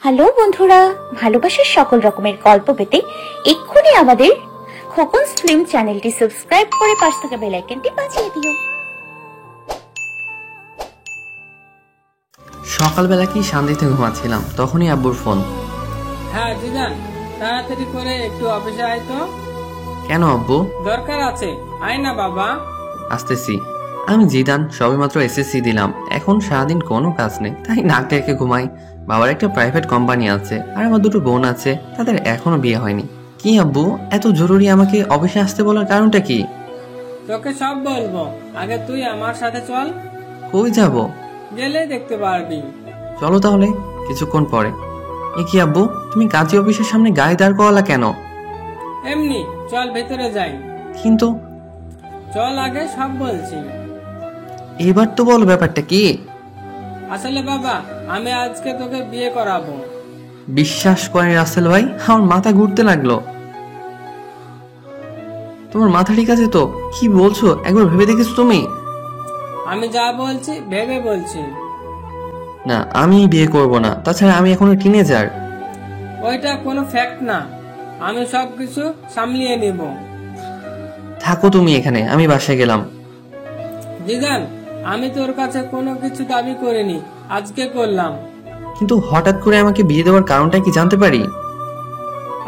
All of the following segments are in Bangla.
হ্যালো বন্ধুরা, ভালোবাসার সকল রকমের গল্প পেতে এক্ষুনি আমাদের খোকনস ফিল্ম চ্যানেলটি সাবস্ক্রাইব করে পাশে থাকা বেল আইকনটি বাজিয়ে দিও। সকালবেলা কি শান্তিতে ঘুমাচ্ছিলাম, তখনই আব্বুর ফোন। হ্যাঁ জিদান, তাড়াতাড়ি করে একটু অফিসে আয় তো। কেন আব্বু? দরকার আছে, আয় না বাবা। আসতেছি। আমি জিদান, সবেমাত্র এসএসসি দিলাম, এখন সারাদিন কোনো কাজ নেই, তাই নাক ডেকে ঘুমাই। বাবার একটা প্রাইভেট কোম্পানি আছে, আর আমার দুটো বোন আছে, তাদের এখনো বিয়ে হয়নি। কি আব্বু, এত জরুরি আমাকে অফিসে আসতে বলার কারণটা কি? তোকে সব বলবো, আগে তুই আমার সাথে চল। কই যাব? গেলে দেখতে পারবি। চলো তাহলে, কিছুক্ষণ পরে। এ কি আব্বু, তুমি কাজী অফিসের সামনে গাড়ি দাঁড় করালা কেন? এমনি চল, ভেতরে যাই। কিন্তু চল, আগে সব বলছি। এবার তো বলো ব্যাপারটা কি? আসলে বাবা, আমি আজকে তোকে বিয়ে করাবো। বিশ্বাস করেন রাসেল ভাই, আমার মাথা ঘুরতে লাগলো। তোমার মাথা ঠিক আছে তো? কি বলছো, একবার ভেবে দেখেছো তুমি? আমি যা বলছি ভেবে বলছি। না, আমি বিয়ে করব না, তাছাড়া আমি এখনো টিনেজার। ওইটা কোনো ফ্যাক্ট না, আমি সবকিছু সামলিয়ে নিব। থাকো তুমি এখানে, আমি বাসায় গেলাম। জিদান, আমি তোর কাছে কোনো কিছু দাবি করিনি, আজকে করলাম। কিন্তু হঠাৎ করে আমাকে বিয়ে দেওয়ার কারণটা কি জানতে পারি?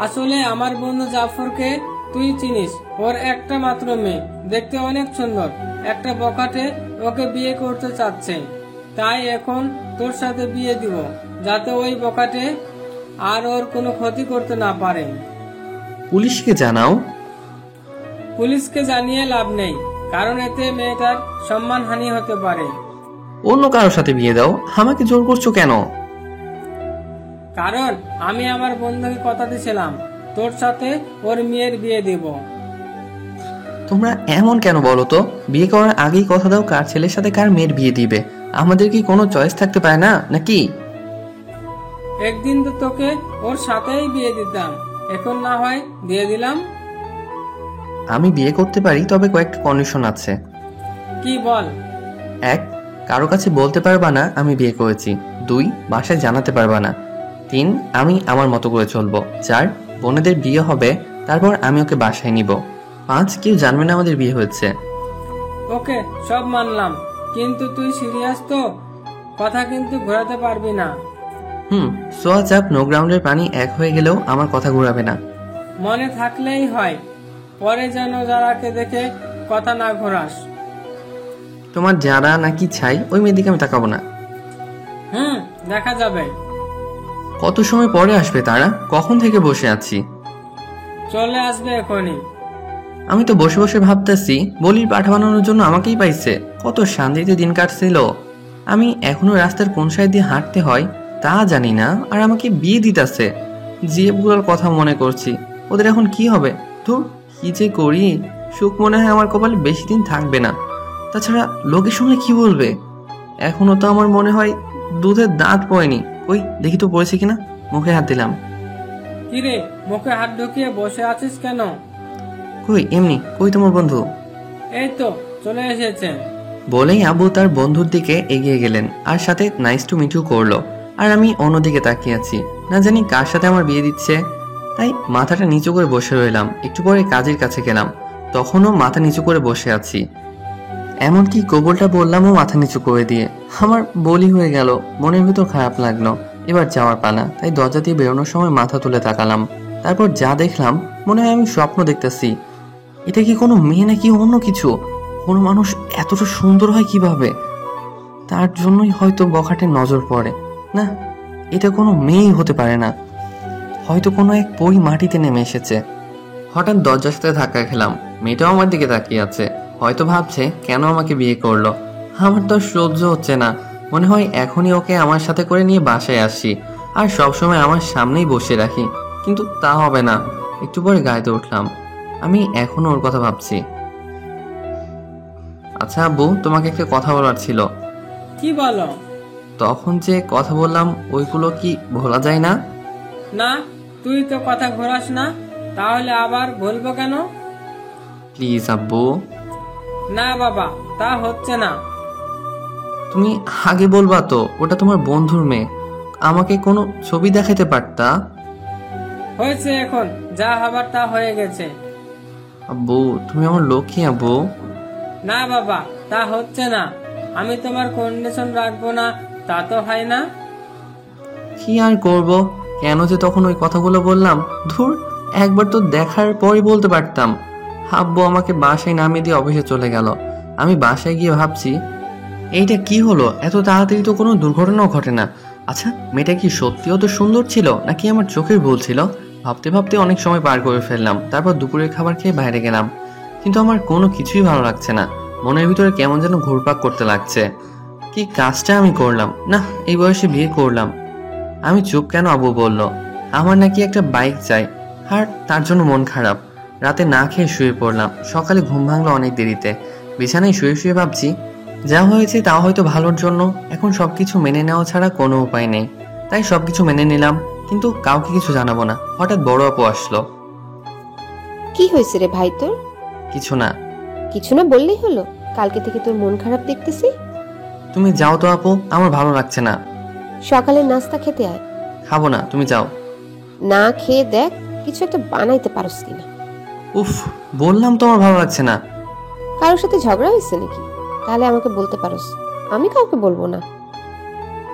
আসলে আমার বন্ধু জাফরকে তুই চিনিস, ওর একটা মাত্র মেয়ে, দেখতে অনেক সুন্দর, একটা বখাটে ওকে বিয়ে করতে চাচ্ছে। তাই এখন তোর সাথে বিয়ে দিব, যাতে ওই বখাটে আর ওর কোনো ক্ষতি করতে না পারে। পুলিশকে জানাও। পুলিশকে জানিয়ে লাভ নেই, কারণ এতে মেয়েটার সম্মানহানি হতে পারে। অন্য কারোর সাথে বিয়ে দাও, আমাকে জোর করছো কেন? কারণ আমি আমার বন্ধুকে কথা দিয়েছিলাম, তোর সাথে ওর মেয়ের বিয়ে দিব। তোমরা এমন কেন বলো তো? বিয়ে করার আগেই কথা দাও কার ছেলের সাথে কার মেয়ের বিয়ে দিবে। আমাদের কি কোনো চয়েস থাকতে পারে না নাকি? একদিন তো তোকে ওর সাথেই বিয়ে দিতাম, এখন না হয় দিয়ে দিলাম। আমি বিয়ে করতে পারি, তবে কয়েকটা কন্ডিশন আছে। কি বল? 1, কারো কাছে বলতে পারবা না আমি বিয়ে করেছি। 2, বাসায় জানাতে পারবা না। 3, আমি আমার মতো করে চলবো। 4, বোনেদের বিয়ে হবে, তারপর আমি ওকে বাসায় নিব। 5, কেউ জানবে না আমাদের বিয়ে হয়েছে। ওকে, সব মানলাম, কিন্তু তুই সিরিয়াস তো? কথা কিন্তু ঘোরাতে পারবি না। সোয়া চাপ নো গ্রাউন্ডের পানি এক হয়ে গেলেও আমার কথা ঘুরাবে না। মনে থাকলেই হয়, পরে যেন যারাকে দেখে কথা না ঘোরাস। তোমার যারা নাকি ছাই, ওই মেয়ের দিকে আমি তাকাবো না। দেখা যাবে। কত সময় পরে আসবে তারা? কখন থেকে বসে আছি। চলে আসবে এখনই। আমি তো বসে বসে ভাবতেছি, বলির পাঠা বানানোর জন্য আমাকেই পাইছে। কত শান্তিতে দিন কাটছিল। আমি এখনো রাস্তার কোন সাইড দিয়ে হাঁটতে হয় তা জানি না, আর আমাকে বিয়ে দিতেছে। যে বুড়ার কথা মনে করছি, ওদের এখন কি হবে? ধুর, কি যে করি। সুখ মনে হয় আমার কপালে বেশি দিন থাকবে না। তাছাড়া লোকের সঙ্গে কি বলবে? এখনো তো আমার মনে হয় দুধের দাঁত পড়েনি। ওই দেখি তো পড়েছে কিনা। মুখে হাত দিলাম। কিরে, মুখে হাত ঢুকিয়ে বসে আছিস কেন? কই এমনি। কই তোমার বন্ধু? এই তো চলে এসেছে। বলেই আবু তার বন্ধুর দিকে এগিয়ে গেলেন, আর সাথে নাইস টু মিট ইউ করলো। আর আমি অন্যদিকে তাকিয়ে আছি, না জানি কার সাথে আমার বিয়ে দিচ্ছে। তাই মাথাটা নিচু করে বসে রইলাম। একটু পরে কাজের কাছে গেলাম, তখনও মাথা নিচু করে বসে আছি। এমনকি কবুলটা বললামও মাথা নিচু করে দিয়ে। আমার বলি হয়ে গেল, মনের ভিতর খারাপ লাগলো। এবার যাওয়ার পালা, তাই দরজা দিয়ে বেরোনোর সময় মাথা তুলে তাকালাম। তারপর যা দেখলাম, মনে হয় আমি স্বপ্ন দেখতেছি। এটা কি কোনো মেয়ে নাকি অন্য কিছু? কোনো মানুষ এতটা সুন্দর হয় কিভাবে? তার জন্যই হয়তো বখাটের নজর পড়ে। না, এটা কোনো মেয়েই হতে পারে না। হয়তো কোনো এক পরী মাটিতে নেমে এসেছে। হঠাৎ দরজার সাথে ধাক্কা খেলাম। মেয়েটাও আমার দিকে তাকিয়ে আছে, হয়তো ভাবছে কেন আমাকে বিয়ে করলো। আমার তো সহ্য হচ্ছে না। মনে হয় এখনই ওকে আমার সাথে করে নিয়ে বাসায় আসি, আর সবসময় আমার সামনেই বসে রাখি। কিন্তু তা হবে না। একটু পরে গাড়িতে উঠলাম। আমি এখনো ওর কথা ভাবছি। আচ্ছা আব্বু, তোমাকে একটা কথা বলার ছিল। কি বলো? তখন যে কথা বললাম, ওইগুলো কি ভোলা যায় না? না, তুই তো কথা ঘোরাস না, তাহলে আবার বলবো কেন? প্লিজ আব্বু। না বাবা, তা হচ্ছে না। তুমি আগে বলবা তো, ওটা তোমার বন্ধুর মেয়ে। আমাকে কোনো ছবি দেখাতে পারতা। হয়েছে, এখন যা হবার তা হয়ে গেছে। আব্বু তুমি আমার লক্ষ্মী আব্বু। না বাবা, তা হচ্ছে না। আমি তোমার কন্ডিশন রাখবো না তা তো হয় না। কি আর করব, কেন যে তখন ওই কথাগুলো বললাম। ধুর, একবার তো দেখার পরই বলতে পারতাম। আব্বু আমাকে বাসায় নামিয়ে দিয়ে অফিসে চলে গেল। আমি বাসায় গিয়ে ভাবছি এইটা কি হলো, এত তাড়াতাড়ি তো কোনো দুর্ঘটনাও ঘটে না। আচ্ছা, মেয়েটা কি সত্যিও তো সুন্দর ছিল নাকি আমার চোখের ভুল ছিল? ভাবতে ভাবতে অনেক সময় পার করে ফেললাম। তারপর দুপুরের খাবার খেয়ে বাইরে গেলাম, কিন্তু আমার কোনো কিছুই ভালো লাগছে না। মনের ভিতরে কেমন যেন ঘুরপাক করতে লাগছে। কি কাজটা আমি করলাম? না, এই বয়সে বিয়ে করলাম। আমি চুপ কেন? আব্বু বলল আমার নাকি একটা বাইক চাই, আর তার জন্য মন খারাপ। রাতে না খেয়ে শুয়ে পড়লাম। সকালে ঘুম ভাঙলো অনেক দেরিতে। বিছানায় শুয়ে শুয়ে ভাবছি যা হয়েছে তা হয়তো ভালোর জন্য। এখন সবকিছু মেনে নেওয়া ছাড়া কোনো উপায় নেই। তাই সবকিছু মেনে নিলাম, কিন্তু কাউকে কিছু জানাবো না। হঠাৎ বড় আপু আসলো। কি হয়েছে রে ভাই তোর? কিছু না। কিছু না বললেই হলো? কালকে থেকে তোর মন খারাপ দেখতেছি। তুমি যাও তো আপু, আমার ভালো লাগছে না। সকালে নাস্তা খেতে আয়। খাবো না, তুমি যাও। না খেয়ে দেখ কিছু একটা বানাইতে পারস কিনা। উফ, বললাম তো আমার ভালো লাগছে না। কারোর সাথে ঝগড়া হয়েছে নাকি? তাহলে আমাকে বলতে পারস, আমি কাউকে বলবো না।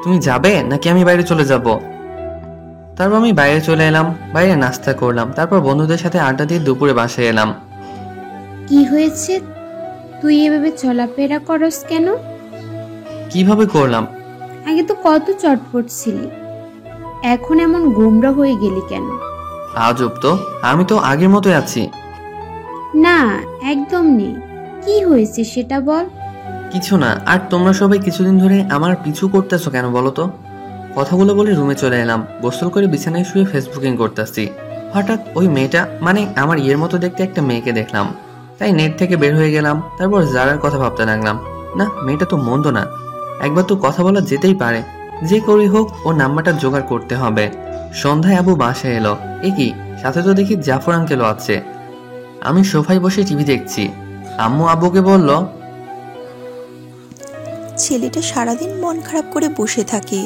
তুমি যাবে নাকি আমি বাইরে চলে যাব? তারপর আমি বাইরে চলে এলাম, বাইরে নাস্তা করলাম, তারপর বন্ধুদের সাথে আড্ডা দিয়ে দুপুরে বাসায় এলাম। কি হয়েছে? তুই এভাবে চলাফেরা করস কেন? কিভাবে করলাম? আগে তো কত চটপট ছিলি, এখন এমন গোমরা হয়ে গেলি কেন? আজব তো, আমি তো আগের মতোই আছি। না, একদম নেই। কি হয়েছে সেটা বল। কিছু না। আর তোমরা সবাই কিছুদিন ধরে আমার পিছু করতেছো কেন বলো তো? কথাগুলো বলে রুমে চলে এলাম। গোসল করে বিছানায় শুয়ে ফেসবুকিং করতেছি। হঠাৎ ওই মেয়েটা, মানে আমার ইয়ের মতো দেখতে একটা মেয়েকে দেখলাম। তাই নেট থেকে বের হয়ে গেলাম। তারপর জারার কথা ভাবতে লাগলাম। না, মেয়েটা তো মন্দ না, একবার তো কথা বলা যেতেই পারে। যে করে হোক ও নাম্বারটা জোগাড় করতে হবে। সন্ধ্যায় আবু বাসায় এলো। এ কি, সাথে তো দেখি জাফর আঙ্কেলও আছে। আমি সোফায় বসে টিভি দেখছি। আম্মু আব্বুকে বলল, ছেলেটা সারাদিন মন খারাপ করে বসে থাকে,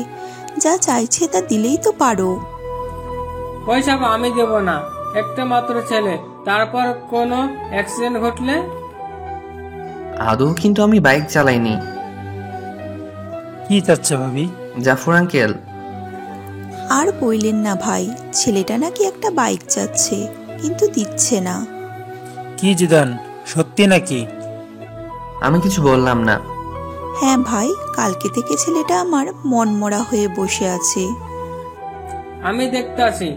যা চাইছে তা দিলেই তো পারো। পয়সা আমি দেব না, একটা মাত্র ছেলে, তারপর কোনো অ্যাক্সিডেন্ট ঘটলে? আদৌ কিন্তু আমি বাইক চালাইনি। কি চাচ্ছে ভাবি? জাফর আঙ্কেল। আর বইলেন না ভাই, ছেলেটা নাকি একটা বাইক চাচ্ছে, কিন্তু দিচ্ছে না। কি জিদান, সত্যি নাকি? আমি কিছু বললাম না। হ্যাঁ ভাই, কালকে থেকে ছেলেটা আমার মনমরা হয়ে বসে আছে। আমি দেখতে আসি।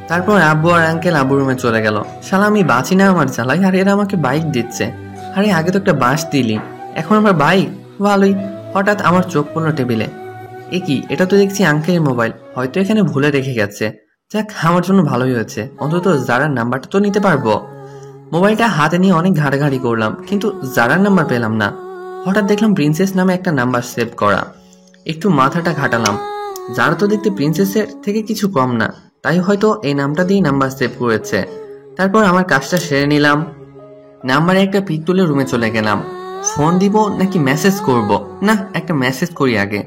তারপর আব্বু আর আঙ্কেল আব্বু রুমে চলে গেল। শালা আমি বাঁচি না আমার জ্বালাই, আর এরা আমাকে বাইক দিচ্ছে। আরে আগে তো একটা বাঁশ দিলি, এখন আবার বাইক? ভালোই। হঠাৎ আমার চোখ পড়লো টেবিলে। এ কি, এটা তো দেখছি আঙ্কেলের মোবাইল, হয়তো এখানে ভুলে রেখে গেছে। যাক, আমার জন্য ভালোই হয়েছে, অন্তত জারার নাম্বারটা তো নিতে পারবো। মোবাইলটা হাতে নিয়ে অনেক ঘাটাঘাটি করলাম, কিন্তু জারার নাম্বার পেলাম না। হঠাৎ দেখলাম প্রিন্সেস নামে একটা নাম্বার সেভ করা। একটু মাথাটা ঘাটালাম। যারা তো দেখতে প্রিন্সেসের থেকে কিছু কম না, তাই হয়তো এই নামটা দিয়ে নাম্বার সেভ করেছে। তারপর আমার কাজটা সেরে নিলাম। নাম্বারে একটা পিক তুলে রুমে চলে গেলাম। ফোন দিব নাকি মেসেজ করব? না, একটা মেসেজ করি আগে।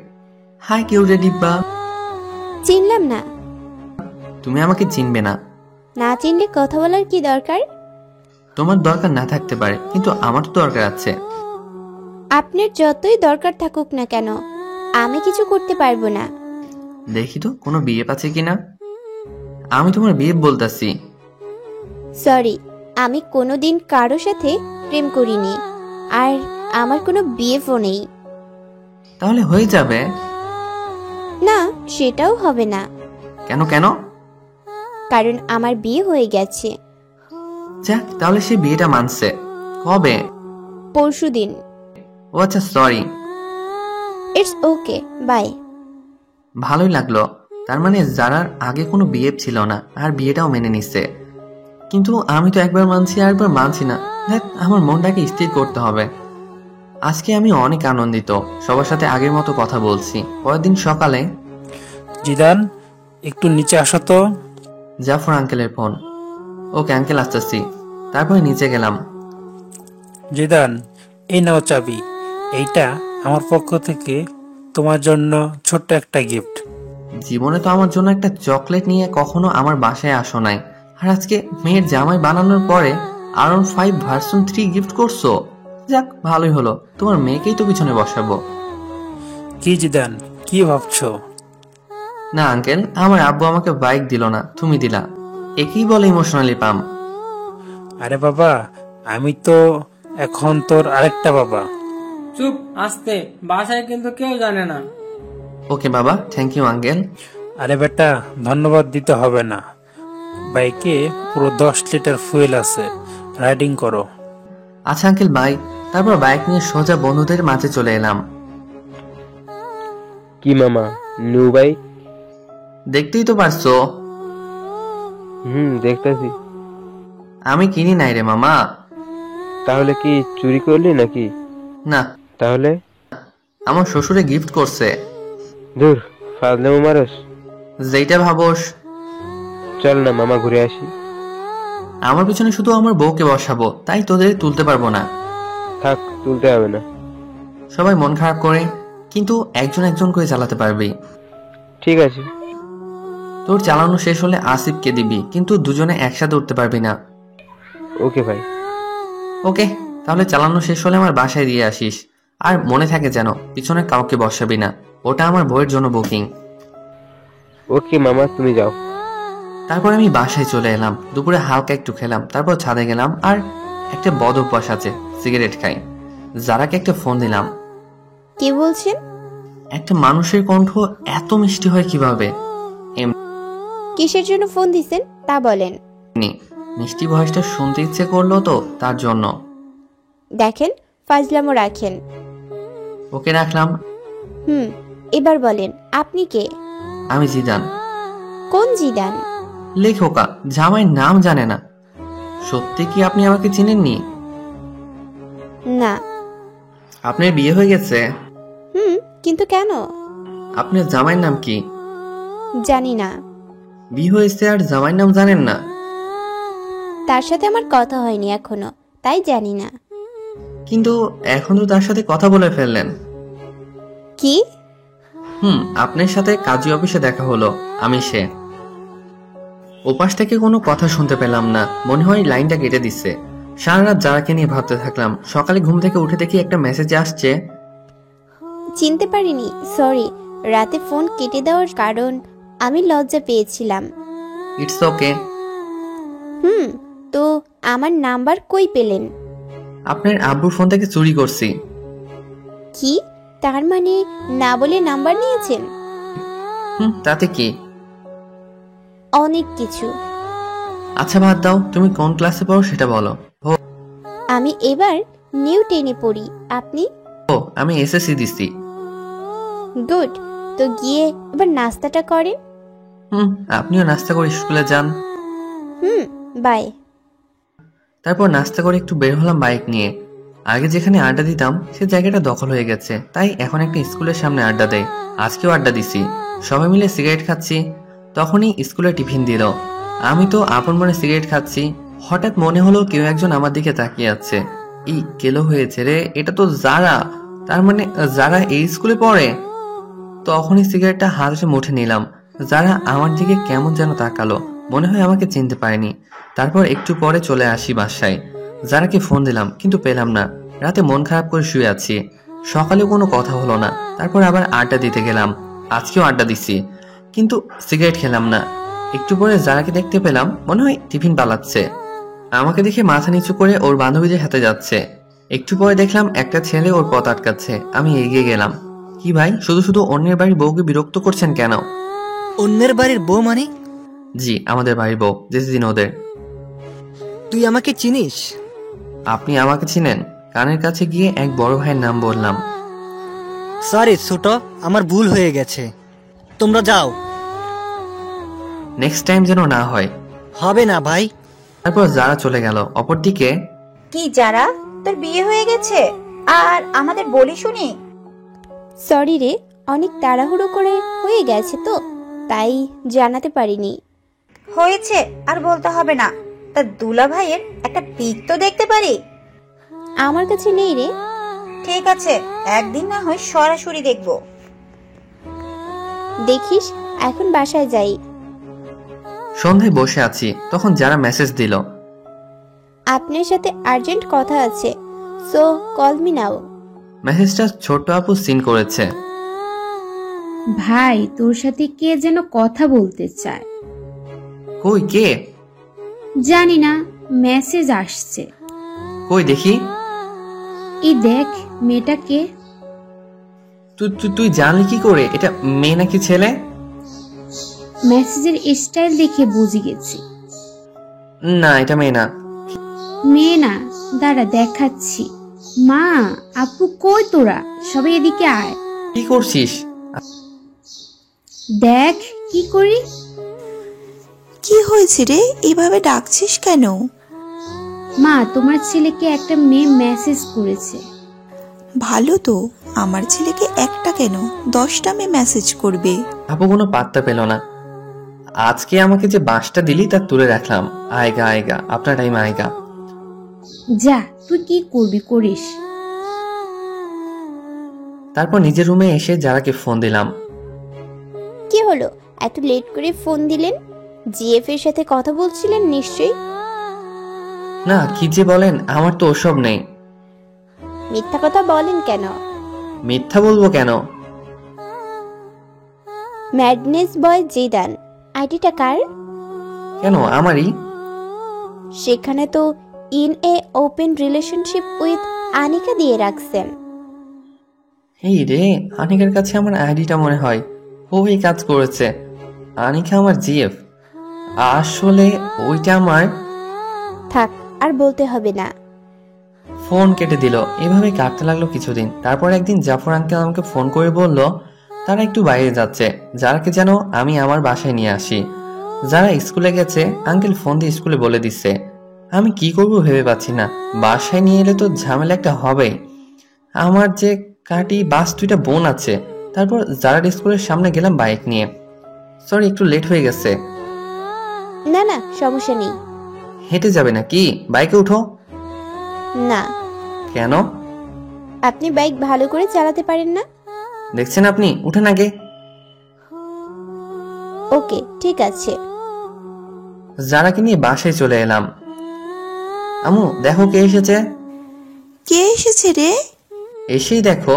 হাই কেউ রে ডিব্বা। চিনলাম না। তুমি আমাকে চিনবে না। না চিনলে কথা বলার কি দরকার? তোমার দরকার না থাকতে পারে, কিন্তু আমার তো দরকার আছে। আপনার যতই দরকার থাকুক না কেন, আমি কিছু করতে পারবো না। দেখি তো কোনো বিয়ে আছে কিনা। আমি তোমার বিয়ে বলতাছি। সরি, আমি কোনোদিন কারো সাথে প্রেম করিনি, আর আমার কোনো বিএফও নেই। তাহলে হয়ে যাবে। না, সেটাও হবে না। কেন কেন? কারণ আমার বিয়ে হয়ে গেছে। যাক, তাহলে সে বিয়েটা মানছে। কবে? পরশুদিন। ও আচ্ছা, সরি। It's okay, by. ভালোই লাগলো। তার মানে যারার আগে কোনো বিয়ে ছিল না, আর বিয়েটাও মেনে নিচ্ছে। কিন্তু আমি তো একবার মানছি আর একবার মানছি না। দেখ, আমার মনটাকে স্থির করতে হবে। আজকে আমি অনেক আনন্দিত, সবার সাথে আগের মতো কথা বলছি। পরের দিন সকালে, জিদান একটু নিচে আসো তো। জাফর আঙ্কেলের ফোন। ওকে আঙ্কেল, আসতেছি। তারপরে নিচে গেলাম। জিদান, এই নাও চাবি। এইটা আমার পক্ষ থেকে তোমার জন্য ছোট্ট একটা গিফট। জীবনে তো আমার জন্য একটা চকলেট নিয়ে কখনো আমার বাসায় আসো নাই, আর আজকে মেয়ের জামাই বানানোর পরে R15 ভার্সন 3 গিফট করছো। যাক, ভালোই হলো, তোমার মেয়েকেই তো পিছনে বসাবো। কি জিদান, কি ভাবছো? না আঙ্কেল, আমার আব্বু আমাকে বাইক দিল না, তুমি দিলা, একই বলে ইমোশনালি পাম। আরে বাবা, আমি তো এখন তোর আরেকটা বাবা। চুপ, আসতে, বাসায় কিন্তু কেউ জানে না। ওকে বাবা, থ্যাংক ইউ আঙ্কেল। আরে বেটা, ধন্যবাদ দিতে হবে না। বাইকে পুরো 10 লিটার ফুয়েল আছে, রাইডিং করো। আচ্ছা আঙ্কেল, বাই। তারপর বাইক নিয়ে সোজা বন্ধুদের মাঝে চলে এলাম। কি মামা, নিউ বাইক? দেখতেই তো পারছো। দেখতেছি। আমি কিনি নাই রে মামা। তাহলে কি চুরি করলি নাকি? না। তাহলে? আমার শ্বশুরে গিফট করছে। দূর, ফাজলামো মারস। যেইটা ভাবোস। চল না মামা, ঘুরে আসি। আমার পিছনে শুধু আমার বউকে বসাবো, তাই তোদের তুলতে পারবো না। থাক, তুলতে হবে না। সবাই মন খারাপ করে, কিন্তু একজন একজন করে চালাতে পারবি। ঠিক আছে। তোর চালানো শেষ হলে আসিফকে দিবি, কিন্তু দুজনে একসাথে উঠতে পারবি না। ওকে ভাই। ওকে, তাহলে চালানো শেষ হলে আমার বাসায় দিয়ে আসিস। আর মনে থাকে যেন পিছনে কাউকে বসাবি না, ওটা আমার বউয়ের জন্য বুকিং। ওকে মামা, তুমি যাও। তারপর আমি বাসায় চলে এলাম। দুপুরে হালকা একটু খেলাম, তারপর ছাদে গেলাম। আর একটা বদ অভ্যাস আছে, সিগারেট খাই। যারাকে একটা ফোন দিলাম। কি বলছেন? একটা মানুষের কণ্ঠ এত মিষ্টি হয় কিভাবে? কিসের জন্য ফোন দিছেন তা বলেন। মিষ্টি ভয়েসটা শুনতে ইচ্ছে করলো তো, তার জন্য। দেখেন, ফাজলামো রাখেন। ওকে রাখলাম। এবার বলেন, আপনি কে? আমি জিদান। কোন জিদান? লেখকা, জামাইয়ের নাম জানে না। সত্যি কি আপনি আমাকে চিনেননি? না। আপনার বিয়ে হয়ে গেছে? কিন্তু কেন? আপনার জামাইয়ের নাম কি? জানি না। বিয়ে হয়েছে আর জামাইয়ের নাম জানেন না? তার সাথে আমার কথা হয়নি এখনো, তাই জানি না। কিন্তু এখন তো তার সাথে কথা বলে ফেললেন। কি? আপনার সাথে কাজী অফিসে দেখা হলো, আমি সে। ওপাশ থেকে কোনো কথা শুনতে পেলাম না, মনে হয় লাইনটা কেটে দিচ্ছে। সারা রাত যারাকে নিয়ে ভাবতে থাকলাম। সকালে ঘুম থেকে উঠে দেখি একটা মেসেজ আসছে। চিনতে পারিনি, সরি। রাতে ফোন কেটে দেওয়ার কারণ আমি লজ্জা পেয়েছিলাম। It's okay. তো আমার নাম্বার কই পেলেন? আপনার আব্বুর ফোন থেকে চুরি করছি। কি? তার মানে না বলে নাম্বার নিয়েছেন? তাতে কি? অনেক কিছু। আচ্ছা বাদ দাও, তুমি কোন ক্লাসে পড়ো সেটা বলো। আমি এবার নিউ 10-এ পড়ি। আপনি? আমি এসএসসি দিছি। গুড। তো গিয়ে এবার নাস্তাটা করেন। আপনিও নাস্তা করে স্কুলে যান। বাই। তারপর নাস্তা করে একটু বের হলাম বাইক নিয়ে। আগে যেখানে আড্ডা দিতাম সে জায়গাটা দখল হয়ে গেছে, তাই এখন একটা স্কুলের সামনে আড্ডা দেয়। আজকেও আড্ডা দিছি, সবাই মিলে সিগারেট খাচ্ছি। তখনই স্কুলে টিফিন দিল। আমি তো আপন মনে সিগারেট খাচ্ছি। হঠাৎ মনে হলো কেউ একজন আমার দিকে তাকিয়ে আছে। এই কেলো হয়েছে রে, এটা তো যারা, তার মানে যারা এই স্কুলে পড়ে। তখনই সিগারেটটা হাতে মুঠে নিলাম। যারা আমার দিকে কেমন যেন তাকালো, মনে হয় আমাকে চিনতে পারেনি। তারপর একটু পরে চলে আসি বাসায়। যারাকে ফোন দিলাম কিন্তু পেলাম না। রাতে মন খারাপ করে শুয়ে আছি। সকালে কোনো কথা হলো না। তারপর আবার আড্ডা দিতে গেলাম। আজকেও আড্ডা দিছি, কিন্তু সিগারেট খেলাম না। একটু পরে যারাকে দেখতে পেলাম, মনে হয় টিফিন পালাচ্ছে। আমাকে দেখে মাথা নিচু করে ওর বান্ধবীদের হাতে যাচ্ছে। একটু পরে দেখলাম একটা ছেলে ওর পথ আটকাচ্ছে। আমি এগিয়ে গেলাম। কি ভাই, শুধু শুধু অন্যের বাড়ির বউকে বিরক্ত করছেন কেন? অন্যের বাড়ির বউ মানে? জি, আমাদের বাড়ির বউ, যেদিন ওদের। তুই আমাকে চিনিস? আপনি আমাকে চিনেন? কানের কাছে গিয়ে এক বড় ভাইয়ের নাম বললাম। সরি ছোট, আমার ভুল হয়ে গেছে, তোমরা যাও। নেক্সট টাইম যেন না হয়। হবে না ভাই। তারপর যারা চলে গেল। অপরদিকে, কি যারা, তোর বিয়ে হয়ে গেছে আর আমাদের বলি শুনি? সরি রে, অনেক তাড়াহুড়ো করে হয়ে গেছে তো, তাই জানাতে পারিনি। হয়েছে আর বলতে হবে না। তা দুলা ভাইয়ের একটা পিক তো দেখতে পারি? আমার কাছে নেই রে। ঠিক আছে, একদিন না হয় সরাসরি দেখবো। দেখিস এখন বাসায় যাই। সন্ধ্যায় বসে আছি, তখন যারা মেসেজ দিল। আপনার সাথে আর্জেন্ট কথা আছে, সো কল মি নাও। মেসেজটা ছোট আপু সিন করেছে। ভাই তোর সাথে কে যেন কথা বলতে চায়। কই কে? জানি না, মেসেজ আসছে। কই দেখি। এই দেখ, মেয়েটা কে? তুই জানলি কি করে এটা মেয়ে নাকি ছেলে? মেসেজের স্টাইল দেখে বুঝে গেছি। না, এটা মেয়ে না। মেয়ে না, দাঁড়া দেখাচ্ছি। মা, আপু কই তোরা? সবাই এদিকে আয়। কি করছিস? দেখ কি করি। কি হয়েছে রে, এভাবে ডাকছিস কেন? মা, তোমার ছেলেকে একটা মেয়ে মেসেজ করেছে। ভালো তো, আমার ছেলেকে একটা কেন 10টা মেয়ে মেসেজ করবে। আপু কোনো পাত্তা পেল না। আজকে আমাকে যে বাঁশটা দিলি তা তুলে রাখলাম। আয়গা আয়গা, আপনার টাইম আয়গা। যা, তুই কি করবি করিস। তারপর নিজের রুমে এসে যারাকে ফোন দিলাম। কি হলো, এত লেট করে ফোন দিলেন? জিএফ এর সাথে কথা বলছিলেন নিশ্চয়ই। না, কি যে বলেন, আমার তো ওসব নেই। মিথ্যা কথা বলেন কেন? মিথ্যা বলবো কেন? ম্যাডনেস বয় জিদান, আইডিটা কার? কেন আমারই? সেখানে তো in a open relationship with Anika দিয়ে রাখছেন। এই রে, আনিকার কাছে আমার আইডিটা মনে হয়। ও এই কাজ করেছে। আনিকা আমার জিএফ। আসলে ওইটা আমার। থাক, আর বলতে হবে না। ফোন কেটে দিল। এভাবে কাটতে লাগলো কিছুদিন। তারপর একদিন জাফর আঙ্কেল আমাকে ফোন করে বলল তারা একটু বাইরে যাচ্ছে, যারাকে যেন আমি আমার বাসায় নিয়ে আসি। যারা স্কুলে গেছে, আঙ্কেল ফোন দিয়ে স্কুলে বলে দিচ্ছে। আমি কি করব ভেবে পাচ্ছি না। বাসায় নিয়ে এলে তো ঝামেলা একটা হবে। আমার যে কাটি বাস 2টা বোন আছে। তারপর যারা স্কুলের সামনে গেলাম বাইক নিয়ে। সরি, একটু লেট হয়ে গেছে। না না, সমস্যা নেই। হেঁটে যাবে নাকি? বাইকে উঠো। না। কেন? আপনি বাইক ভালো করে চালাতে পারেন না? দেখছেন আপনি, উঠেন আগে। ওকে, ঠিক আছে। যারাকে নিয়ে বাসায় চলে এলাম। আমু, দেখো কে এসেছে। কে এসেছে রে? এসেই দেখো।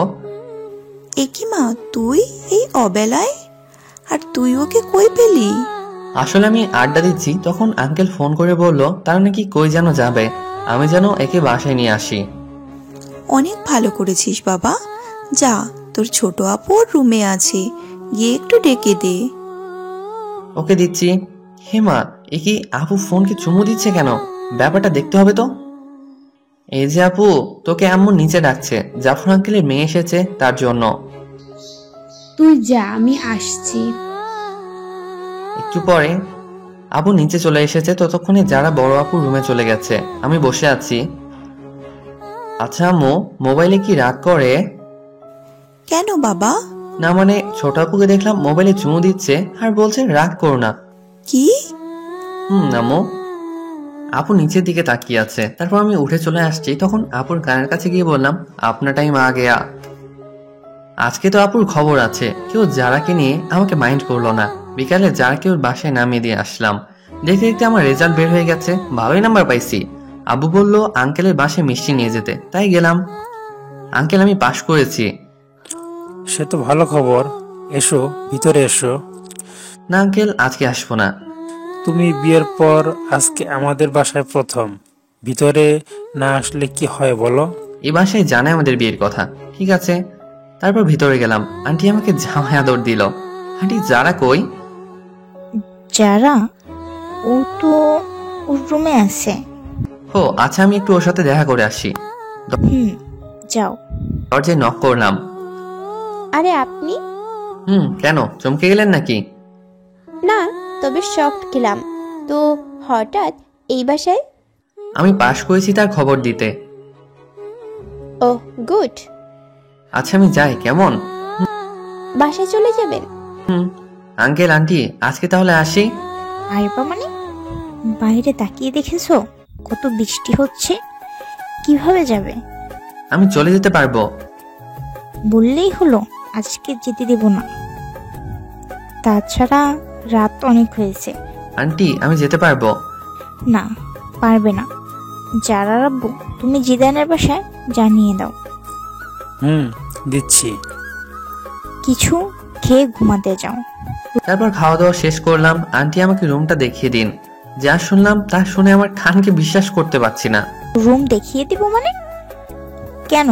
একি মা, তুই এই অবেলায়? আর তুই ওকে কই পেলি? আসলে আমি আড্ডা দিচ্ছি, তখন আঙ্কেল ফোন করে বলল তারা নাকি কই যেন যাবে, আমি যেন একে বাসায় নিয়ে আসি। অনেক ভালো করেছিস বাবা। যা, তোর ছোট আপু ওর রুমে আছে, গিয়ে একটু ডেকে দে। ওকে দিচ্ছি। হেমা, এ কি আপু ফোনকে চুমু দিচ্ছে কেন? ব্যাপারটা দেখতে হবে তো। এই যে আপু, তোকে আম্মু নিচে ডাকছে। জাফর আঙ্কেলের মেয়ে এসেছে তার জন্য। তুই যা, আমি আসছি। একটু পরে আপু নিচে চলে এসেছে। ততক্ষণে যারা বড় আপু রুমে চলে গেছে। আমি বসে আছি। আচ্ছা আম্মু, মোবাইলে কি রাগ করে? কেন বাবা? না মানে, ছোট আপুকে দেখলাম মোবাইলে চুমু দিচ্ছে আর বলছে রাগ করো না। কি? আম্মু। আপু নিচের দিকে তাকিয়ে আছে। তারপর আমি উঠে চলে আসছি। তখন আপুর গানের কাছে গিয়ে বললাম আপনার টাইম আ গেয়া। আজকে তো আপুর খবর আছে। কেউ যারাকে নিয়ে আমাকে মাইন্ড করলো না। বিকালে যারাকে ওর বাসায় নামিয়ে দিয়ে আসলাম। দেখতে দেখতে আমার রেজাল্ট বের হয়ে গেছে, ভালোই নাম্বার পাইছি। আব্বু বলল আঙ্কেলের বাসায় মিষ্টি নিয়ে যেতে, তাই গেলাম। আঙ্কেল, আমি পাশ করেছি। সে তো ভালো খবর। এসো, ভিতরে এসো। না আঙ্কেল, আজকে আসবো না। তুমি বিয়ের পর আজকে আমাদের বাসায় প্রথম। ভিতরে না আসলে কি হয় বলো? এই বাসায় জানে আমাদের বিয়ের কথা। ঠিক আছে। তারপর ভিতরে গেলাম। আন্টি আমাকে জামাই আদর দিল। আন্টি, যারা কই? যারা? ও তো ওর রুমে আছে। ও আচ্ছা, আমি একটু ওর সাথে দেখা করে আসি। যাও। দরজায় নক করলাম। আরে আপনি? কেন, চমকে গেলেন নাকি? না, তবে শকড গেলাম তো। হঠাৎ এই বাসায়? আমি পাশ করেছি তার খবর দিতে। ও গুড। আচ্ছা আমি যাই, কেমন? বাসায় চলে যাবেন? আঙ্কেল আন্টি, আজকে তাহলে আসি। আইবা মানে? বাইরে তাকিয়ে দেখেছো কত বৃষ্টি হচ্ছে? কিভাবে যাবে? আমি চলে যেতে পারবো। বললেই হলো, আজকে যেতে দেব না। তাছাড়া রাত অনেক হয়েছে। আন্টি আমি যেতে পারবো? না, পারবে না। যারা আব্বু, তুমি জিদানের বাসায় জানিয়ে দাও। দিচ্ছি। কিছু খেয়ে ঘুমাতে যাও। তারপর খাওয়া দাওয়া শেষ করলাম। আন্টি আমাকে রুমটা দেখিয়ে দিন। যা শুনলাম তা শুনে আমার কানকে বিশ্বাস করতে পারছি না। রুম দেখিয়ে দিব মানে? কেন,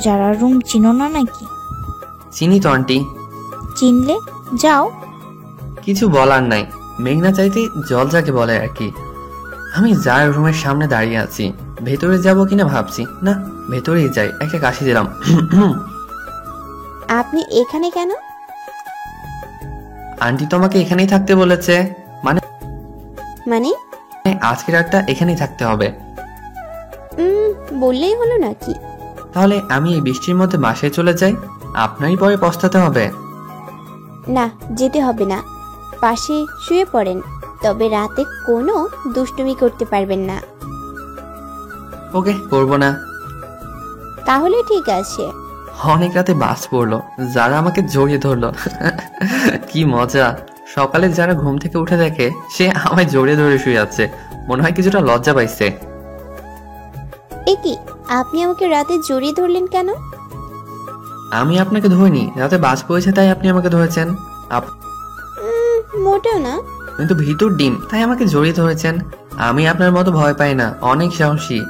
যারা রুম চিনো না নাকি? চিনি তো আন্টি। চিনলে যাও। কিছু বলার নাই, মেঘনা চাইতে জল যাকে বলে আর কি। আমি যার রুমের সামনে দাঁড়িয়ে আছি, ভেতরে যাব কিনা ভাবছি। না, ভেতরেই যাই। একটা কাশি দিলাম। আপনি এখানে কেন? আন্টি তো আমাকে এখানেই থাকতে বলেছে। মানে মানে আজকের রাতটা এখানেই থাকতে হবে। বললেই হলো নাকি? তাহলে আমি এই বৃষ্টির মধ্যে বাসায় চলে যাই, আপনারই পরে পস্তাতে হবে। না, যেতে হবে না। পাশে শুয়ে পড়েন, তবে রাতে কোনো দুষ্টুমি করতে পারবেন না। ওকে, করবো না। তাহলে ঠিক আছে। অনেক রাতে বাস পড়লো, যারা আমাকে জড়িয়ে ধরলো। কি মজা। সকালে যারা ঘুম থেকে উঠে দেখে সে আমায় জড়িয়ে ধরে শুয়ে আছে, মনে হয় কিছুটা লজ্জা পাইছে। একি, আপনি আমাকে রাতে জড়িয়ে ধরলেন কেন? আমি আপনাকে ধরিনি, রাতে বাস পড়েছে তাই আপনি আমাকে ধরেছেন। মোটেও না। কিন্তু ভিতর ডিম, তাই আমাকে জড়িয়ে ধরেছেন। আমি আপনার মতো ভয় পাই না, অনেক সাহসী।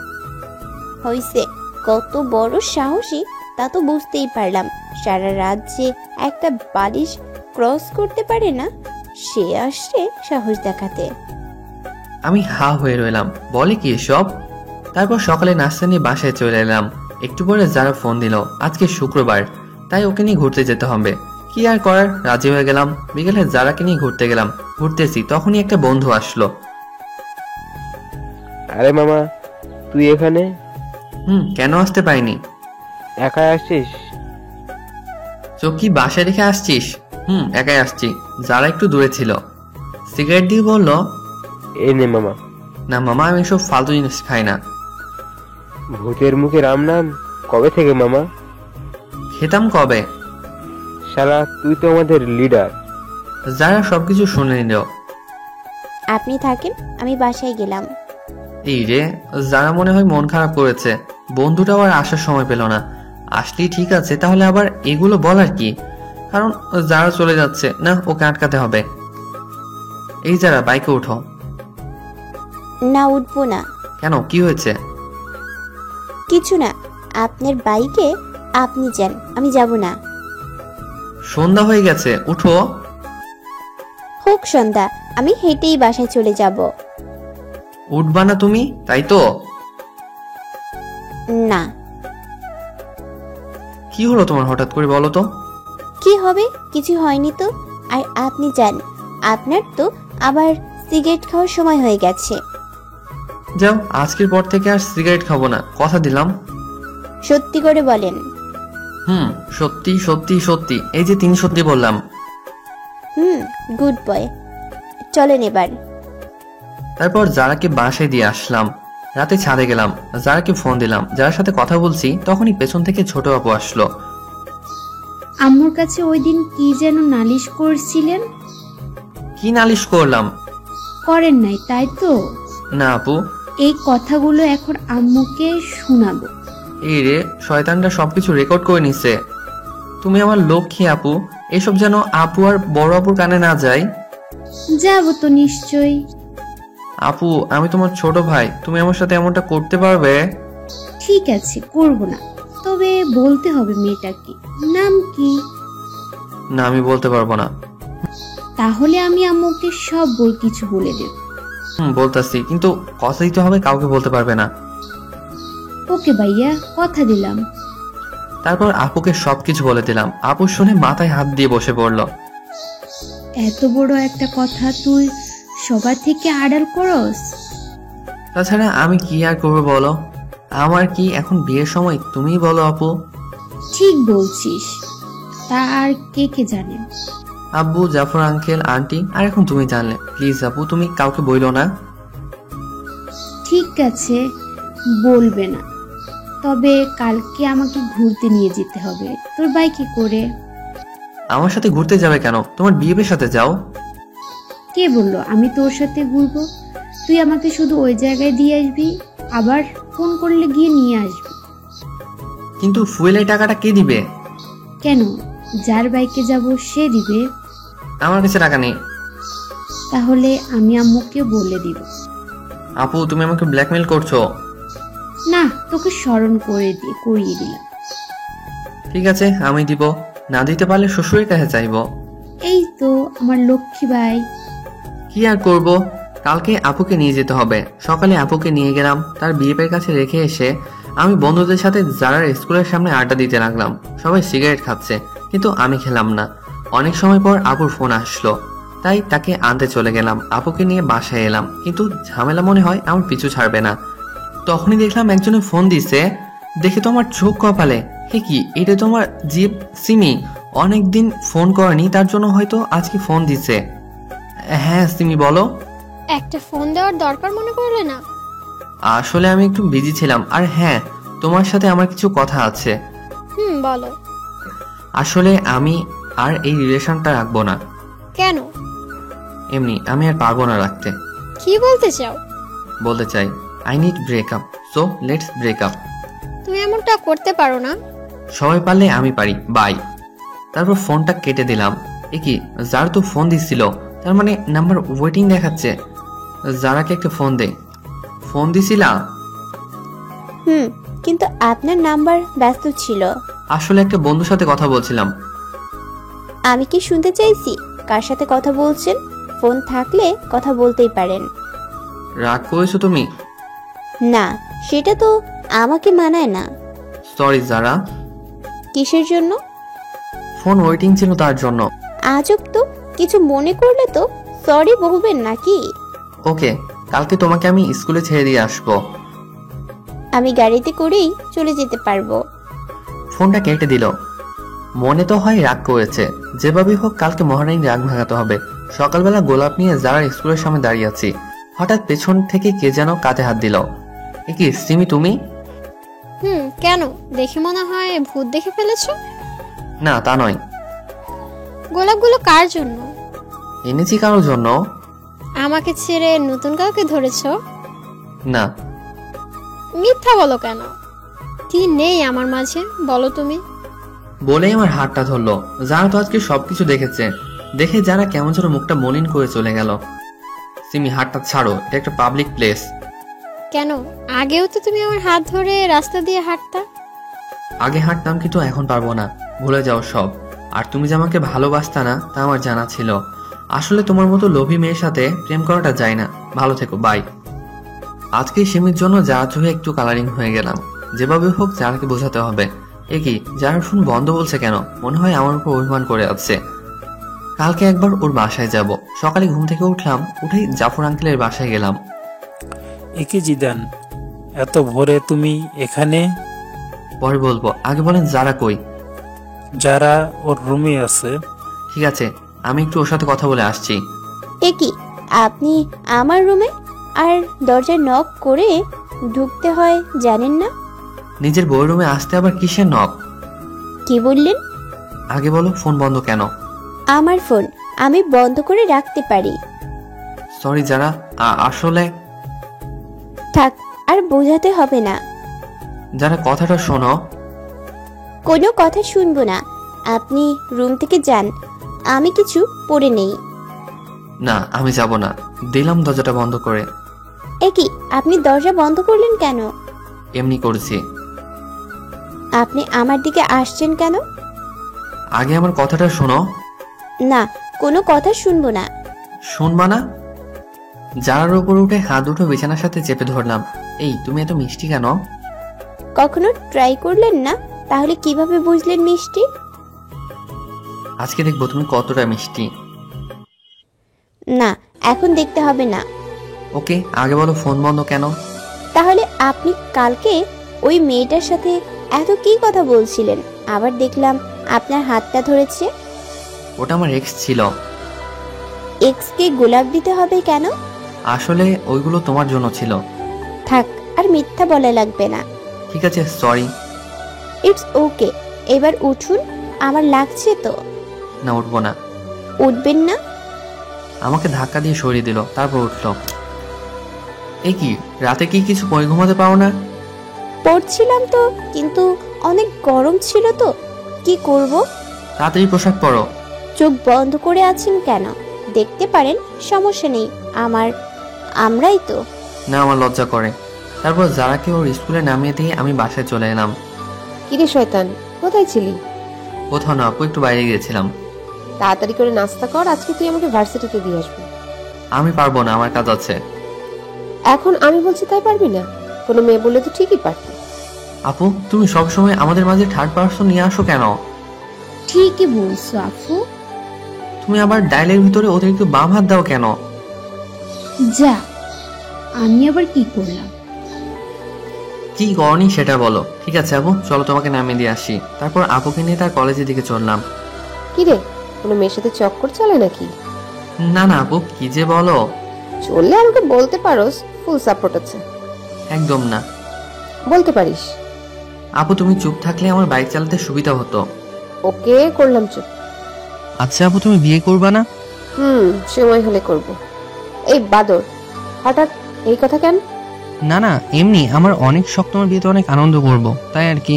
হইছে, কত বড় সাহসী তা তো বুঝতেই পারলাম। সারা রাত যে একটা বালিশ ক্রস করতে পারে না, সে আসছে সাহস দেখাতে। আমি হা হয়ে রইলাম, বলে কি এসব? তারপর সকালে নাস্তা নিয়ে বাসায় চলে এলাম। একটু পরে যারা ফোন দিল, আজকে শুক্রবার, তাই ওকে নিয়ে ঘুরতে যেতে হবে। কি আর করার, রাজি হয়ে গেলাম। বিকেলে যারাকে নিয়ে ঘুরতে গেলাম। ঘুরতেছি, তখনই একটা বন্ধু আসলো। আরে মামা, তুই এখানে? কেন আসতে পারিনি? একাই আসছিস? চোখ কি বাসায় রেখে আসছিস? একাই আসছি। যারা একটু দূরে ছিল। সিগারেট দিয়ে বলল, এই নে মামা। না মামা, আমি সব ফালতু জিনিস খাই না। ভূতের মুখে রাম নাম কবে থেকে মামা? খেতাম কবে? শালা, তুই তো আমাদের লিডার। যারা সবকিছু শুনে নিল। আপনি থাকেন, আমি বাসায় গেলাম। এই রে, যারা মনে হয় মন খারাপ করেছে। বন্ধুটাও আর আসার সময় পেল না। আসলেই ঠিক আছে, তাহলে আবার এগুলো বলার কি? কারণ যারা চলে যাচ্ছে না, ওকে আটকাতে হবে। এই যারা, বাইকে উঠো। না, উঠবো না। কেন, কি হয়েছে? কিছু না, আপনার বাইকে আপনি যান, আমি যাব না। সন্ধ্যা হয়ে গেছে, উঠো। হোক সন্ধ্যা, আমি হেঁটেই বাসায় চলে যাব। উঠবা না তুমি, তাই তো? না। কি হলো তোমার হঠাৎ করে, বলো তো? কি হবে, কিছু হয়নি তো। আর আপনি যান, আপনার তো আবার সিগারেট খাওয়ার সময় হয়ে গেছে। যাও, আজকের পর থেকে আর সিগারেট খাবো না, কথা দিলাম। সত্যি করে বলেন? সত্যি সত্যি সত্যি, এই যে 3 সত্যি বললাম। গুড বয়, চলেন এবার। তারপর যারাকে বাসায় দিয়ে আসলাম। রাতে ছাদে গেলাম, যারাকে ফোন দিলাম। যার সাথে কথা বলছি তখনই পেছন থেকে ছোট আপু আসলো। আম্মুর কাছে ওই দিন কি যেন নালিশ করছিলেন? কি নালিশ করলাম? করেন নাই, তাই তো? না আপু। এই কথাগুলো এখন আম্মুকে শোনাবো। এই রে, শয়তানটা সবকিছু রেকর্ড করে নিছে। তুমি আমার লক্ষ্মী আপু, এসব যেন আপু আর বড় আপুর কানে না যায়। যাবো তো নিশ্চয়ই। আপু, আমি তোমার ছোট ভাই, তুমি আমার সাথে এমনটা করতে পারবে? ঠিক আছে, করব না। তবে বলতে হবে মেয়েটাকে। নাম কি? না, আমি বলতে পারবো না। তাহলে আমি আম্মুকে সব কিছু বলে দেব। বলতাছি, কিন্তু কথা দিতে হবে, কাউকে বলতে পারবে না। ওকে ভাইয়া, কথা দিলাম। তারপর আপুকে সবকিছু বলে দিলাম। আপু শুনে মাথায় হাত দিয়ে বসে পড়লো। এত বড় একটা কথা তুই সবার থেকে আড়াল করস? তাছাড়া আমি কি আর করবো বলো? আমার কি এখন বিয়ের সময়? তুমি বলো আপু। ঠিক বলছিস। তা আর কে কে জানে? আব্বু, জাফর আঙ্কেল, আন্টি, আর এখন তুমি জানলে। প্লিজ আপু, তুমি কাউকে বইলো না। ঠিক আছে, বলবে না। তবে কালকে আমাকে ঘুরতে নিয়ে যেতে হবে তোর বাইকে করে। আমার সাথে ঘুরতে যাবে কেন? তোমার বিয়ের সাথে যাও। কে বললো আমি তোর সাথে ঘুরবো? তুই আমাকে শুধু ওই জায়গায় দিয়ে আসবি, আবার ফোন করলে গিয়ে নিয়ে আসবি। কিন্তু ফুয়েলের টাকাটা কে দিবে? কেন? যার বাইকে যাব সে দিবে। আমার কাছে টাকা নেই। তাহলে আমি আম্মুকে বলে দিব। আপু, তুমি আমাকে ব্ল্যাকমেল করছো। না, তোকে স্মরণ করিয়ে দিলাম। ঠিক আছে, আমি দিব। না দিতে পারলে শ্বশুরের কাছে চাইবো। এই তো আমার লক্ষ্মী ভাই। কি আর করব, কালকে আপুকে নিয়ে যেতে হবে। সকালে আপুকে নিয়ে গেলাম, তার বিয়ের কাছে রেখে এসে আমি বন্ধুদের সাথে যারা স্কুলের সামনে আড্ডা দিতে লাগলাম। সবাই সিগারেট খাচ্ছে, কিন্তু আমি খেলাম না। অনেক সময় পর আপুর ফোন আসলো, তাই তাকে আনতে চলে গেলাম। আপুকে নিয়ে বাসায় এলাম, কিন্তু ঝামেলা মনে হয় আমার পিছু ছাড়বে না। তখনই দেখলাম একজনে ফোন দিছে। দেখে তো আমার চোখ কপালে। হে কি, এটা তো আমার জিপ সিমি। অনেকদিন ফোন করেনি, তার জন্য হয়তো আজকে ফোন দিছে। হ্যাঁ সিমি, বলো। একটা ফোন দেওয়ার দরকার মনে করলে না? আসলে আমি একটু বিজি ছিলাম। আর হ্যাঁ, তোমার সাথে আমার কিছু কথা আছে। বলো। আসলে আমি আর এই রিলেশনটা রাখবো না। কেন? এমনি, আমি আর পারবো না রাখতে। কি বলতে চাও? বলতে চাই, I need breakup, so let's breakup. তুমি এমনটা করতে পারো না। সবাই পারলে আমি পারি, বাই। তারপর ফোনটা কেটে দিলাম। এ কি, যার তো ফোন দিছিল, তার মানে নাম্বার ওয়েটিং দেখাচ্ছে। যারাকে একটা ফোন দে। ফোন দিছিলা? কিন্তু আপনার নাম্বার ব্যস্ত ছিল। আসলে একটা বন্ধুর সাথে কথা বলছিলাম। আমি কি শুনতে চাইছি কার সাথে কথা বলছেন? ফোন থাকলে কথা বলতেই পারেন। রাগ করেছো তুমি? না, সেটা তো আমাকে মানায় না। সরি যারা। কিসের জন্য? ফোন ওয়েটিং ছিল তার জন্য। আজব তো, কিছু মনে করলে তো সরি বলবেন নাকি? ওকে, কালকে তোমাকে আমি স্কুলে ছেড়ে দিয়ে আসবো। আমি গাড়িতে করেই চলে যেতে পারবো। ফোনটা কেটে দিল। মনে তো হয় রাগ করেছে। যেভাবে হোক কালকে মহারানী রাগ ভাঙাতে হবে। সকালবেলা গোলাপ নিয়ে যারা স্কুলের সামনে দাঁড়িয়ে আছি, হঠাৎ পেছন থেকে কে যেন কাঁধে হাত দিল। এ কি সিমি, তুমি? কেন? দেখে মনে হয় ভূত দেখে ফেলেছো। না, তা নয়। গোলাপগুলো কার জন্য? এনেছি কারোর জন্য। আমাকে ছেড়ে নতুন কাউকে ধরেছো? না। মিথ্যা বলো কেন? কি নেই আমার মাঝে, বলো তুমি। বলেই আমার হাতটা ধরলো। যারা তো আজকে সবকিছু দেখেছে, দেখে যারা কেমন যেন মুখটা মলিন করে চলে গেল। সিমি, হাতটা ছাড়ো, এটা একটা পাবলিক প্লেস। কেন? আগেও তো তুমি আমার হাত ধরে রাস্তা দিয়ে হাঁটতা। আগে হাঁটতাম, কিন্তু এখন পারবো না। ভুলে যাও সব। আর তুমি যে আমাকে ভালোবাসতা না, তা আমার জানা ছিল। আসলে তোমার মতো লোভী মেয়ের সাথে প্রেম করাটা যায় না। ভালো থেকো, বাই। আজকে সিমির জন্য যারা চোখে একটু কালারিং হয়ে গেলাম। যেভাবে হোক যারাকে বোঝাতে হবে। এ কি, যারা ফোন বন্ধ বলছে কেন? মনে হয় আমার উপর অভিমান করে আছে। কালকে একবার ওর বাসায় যাব। সকালে ঘুম থেকে উঠলাম, উঠেই জাফর আঙ্কেলের বাসায় গেলাম। একে জিদান, এত ভোরে তুমি এখানে? পরে বলবো, আগে বলেন যারা কই? যারা ওর রুমে আছে। ঠিক আছে, আমি একটু ওর সাথে কথা বলে আসছি। এ কি, আপনি আমার রুমে? আর দরজায় নক করে ঢুকতে হয় জানেন না? নিজের বই রুমে আসতে আবার কিসের নক? কি বললেন? আগে বলো, ফোন বন্ধ কেন? আমার ফোন আমি বন্ধ করে রাখতে পারি। সরি যারা, আসলে। থাক, আর বোঝাতে হবে না। যারা কথাটা শোনো। কোনো কথা শুনবো না। আপনি রুম থেকে যান, আমি কিছু পড়ে নেই। না, আমি যাব না। দিলাম দরজাটা বন্ধ করে। এ কি, আপনি দরজা বন্ধ করলেন কেন? এমনি করেছি। আপনি আমার দিকে আসছেন কেন? আগে আমার কথাটা শোনো। না, কোনো কথা শুনবো না। শুনবা না? যারার উপর উঠে হাত দুটো বিছানার সাথে চেপে ধরলাম। এই, তুমি এত মিষ্টি কেন? কখনো ট্রাই করলেন না? তাহলে কিভাবে বুঝলেন মিষ্টি? আজকে দেখবো তুমি কতটা মিষ্টি। না, এখন দেখতে হবে না। ওকে, আগে বলো ফোন বন্ধ কেন? তাহলে আপনি কালকে ওই মেয়েটার সাথে এত কি কথা বলছিলেন? আবার দেখলাম আপনার হাতটা ধরেছে। ওটা আমার এক্স ছিল। এক্স কে গোলাপ দিতে হবে কেন? আসলে ওইগুলো তোমার জন্য ছিল। থাক, আর মিথ্যা বলা লাগবে না। ঠিক আছে, সরি। It's okay. এবার উঠুন, আমার লাগছে তো। না উঠবো না। উঠবেন না? আমাকে ধাক্কা দিয়ে সরিয়ে দিল, তারপর উঠলো। এ কি, রাতে কি কিছু ঘুমাতে পাও না? পড়ছিলাম তো, কিন্তু অনেক গরম ছিল তো, কি করব? তাড়াতাড়ি পোশাক পরো। চোখ বন্ধ করে আছেন কেন? দেখতে পারেন, সমস্যা নেই। আমরাই তো। না, আমার লজ্জা করে। তারপর যারাকে ওর স্কুলে নামিয়ে দিয়ে আমি বাসায় চলে এলাম। কিরে শয়তান, কোথায় ছিলি? কোথাও না আপু, একটু বাইরে গিয়েছিলাম। তাড়াতাড়ি করে নাস্তা কর, আজকে তুই আমাকে ভার্সিটিতে দিয়ে আসবি। আমি পারবো না, আমার কাজ আছে। এখন আমি বলছি তাই পারবি না? কোনো মেয়ে বলে তো ঠিকই পারতি। আপু, তুমি সবসময় আমাদের মাঝে থার্ড পারসন নিয়ে আসো কেন? ঠিকই বলছো আফু। তুমি আবার ডায়লের ভিতরে অতিরিক্ত বাম হাত দাও কেন? যা, আমি আবার কি করলাম? কি করনি সেটা বলো। ঠিক আছে আপু, চলো তোমাকে নামিয়ে দিয়ে আসি। তারপর আপুকে নিয়ে তার কলেজের দিকে চললাম। কিরে, কোনো মেয়ের সাথে চক্কর চলে নাকি? না না আপু, কি যে বলো। চললে আমাকে বলতে পারোস, ফুল সাপোর্ট আছে। একদম না। বলতে পারিস। আপু তুমি চুপ থাকলে আমার বাইক চালাতে সুবিধা হতো। ওকে, করলাম চুপ। আচ্ছা আপু, তুমি বিয়ে করবা না? সময় হলে করব। এই বাদর, হঠাৎ এই কথা কেন? না না, এমনি আমার অনেক শখ তোমার বিয়েতে অনেক আনন্দ করব, তাই আর কি।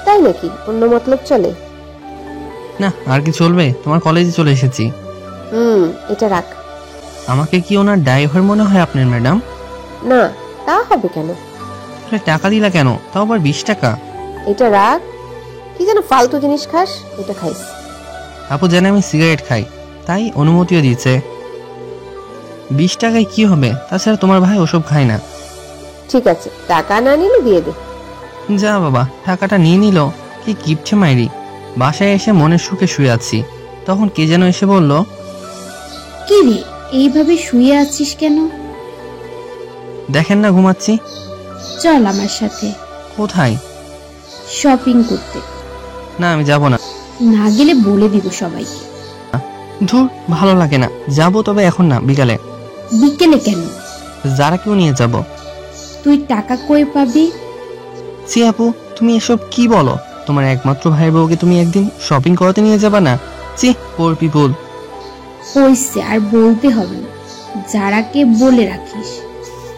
তাই নাকি? অন্য মতলব চলে? না, আর কি চলবে, তোমার কলেজে চলে এসেছি। এটা রাখ। আমাকে কি ওনার ড্রাইভার মনে হয় আপনার ম্যাডাম? না, তা হবে কেন? টাকা দিলা কেন, তাও আবার 20 টাকা? এটা রাখ। কি যেন ফালতু জিনিস খাস, এটা খাইস। আপু জানে আমি সিগারেট খাই, তাই অনুমতিও দিয়েছে। 20 টাকায় কি হবে, তাছাড়া তোমার ভাই ওসব খায় না। ঠিক আছে, টাকা না নিলে দিয়ে দে। যা বাবা, টাকাটা নিয়ে নিল। কি কিপছে মাইরি। বাসায় এসে মনের সুখে শুয়ে আছি, তখন কে যেন এসে বলল, কি রে, এইভাবে শুয়ে আছিস কেন? দেখেন না ঘুমাচ্ছি। চল আমার সাথে। কোথায়? শপিং করতে। না, আমি যাব না। না গেলে বলে দিব সবাইকে। ধুর, ভালো লাগে না, যাবো তবে এখন না, বিকালে। বিকেলে কেন? যারা কেউ নিয়ে যাব। তুই টাকা কই পাবি? সি আপু, তুমি এসব কি বলো? তোমার একমাত্র ভাইয়ের বউকে তুমি একদিন শপিং করাতে নিয়ে যাবা না? চি, পোর পিপল। হইছে, আর বলতে হবে না, যারাকে বলে রাখিস।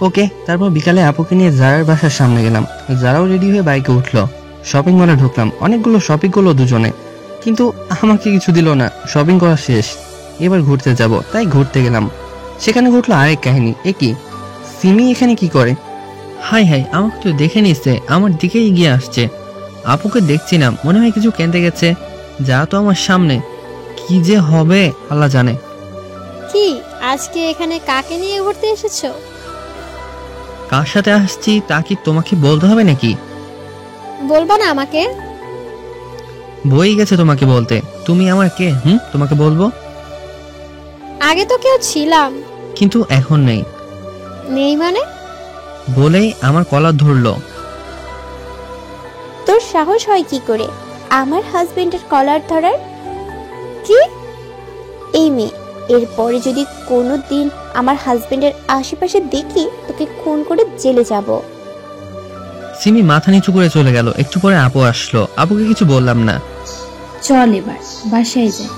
ওকে। তারপর বিকালে আপুকে নিয়ে জারার বাসার সামনে গেলাম। জারাও রেডি হয়ে বাইকে উঠলো। শপিং মলে ঢুকলাম, অনেকগুলো শপিং করলো দুজনে, কিন্তু আমাকে কিছু দিল না। শপিং করা শেষ, এবার ঘুরতে যাব, তাই ঘুরতে গেলাম। সেখানে ঘটলো আরেক কাহিনী। এ কি, সিমি এখানে কি করে? হাই হাই, আমাকে তো দেখে নিচ্ছে, আমার দিকে এগিয়ে আসছে। আপুকে দেখছি না, মনে হয় কিছু কিনতে গেছে। যা তো আমার সামনে, কি যে হবে আল্লাহ জানে। কি, আজকে এখানে কাকে নিয়ে ঘুরতে এসেছো? কার সাথে আসছি তা কি তোমাকে বলতে হবে নাকি? বলবা না আমাকে? বই গেছে তোমাকে বলতে। তুমি আমার কে? তোমাকে বলবো? আগে তো কেউ ছিলাম। কিন্তু এখন নেই। নেই মানে? বলেই আমার কলার ধরলো। তোর সাহস হয় কি করে আমার হাজবেন্ডের কলার ধরার? কি? এই মেয়ে, এরপরে যদি কোনো দিন আমার হাজবেন্ডের আশেপাশে দেখি, তোকে খুন করে জেলে যাব। সিমি মাথা নিচু করে চলে গেল। একটু পরে আপু আসলো, আপুকে কিছু বললাম না। চল এবার বাসায় যাই।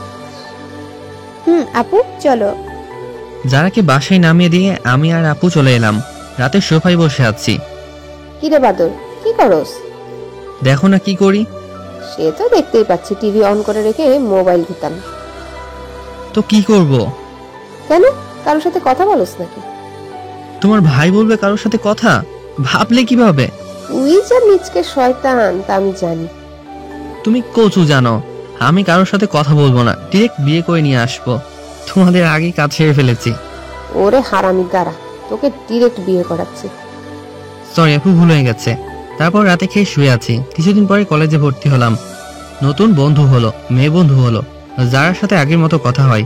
আপু চলো। যারাকে বাসায় নামিয়ে দিয়ে আমি আর আপু চলে এলাম। রাতে সোফায় বসে আছি। কি রে বাদর, কি করস? দেখো না কি করি। সে তো দেখতেই পাচ্ছি, টিভি অন করে রেখে মোবাইল ঘুরতাম। তো কি করব? কেন, কারোর সাথে কথা বলস নাকি? তোমার ভাই বলবে কারোর সাথে কথা? ভাবলে কিভাবে? তুই যা নিচকে শয়তান তা আমি জানি। তুমি কচু জানো, আমি কারোর সাথে কথা বলবো না, ডিরেক্ট বিয়ে করে নিয়ে আসবো। তোমাদের আগেই কাজ ছেড়ে ফেলেছি। ওরে হারামি, দাঁড়া, তোকে ডিরেক্ট বিয়ে করাচ্ছি। সরি আপু, ভুল হয়ে গেছে। তারপর রাতে খেয়ে শুয়ে আছি। কিছুদিন পরে কলেজে ভর্তি হলাম। নতুন বন্ধু হলো, মেয়ে বন্ধু হলো, যার সাথে আগের মতো কথা হয়।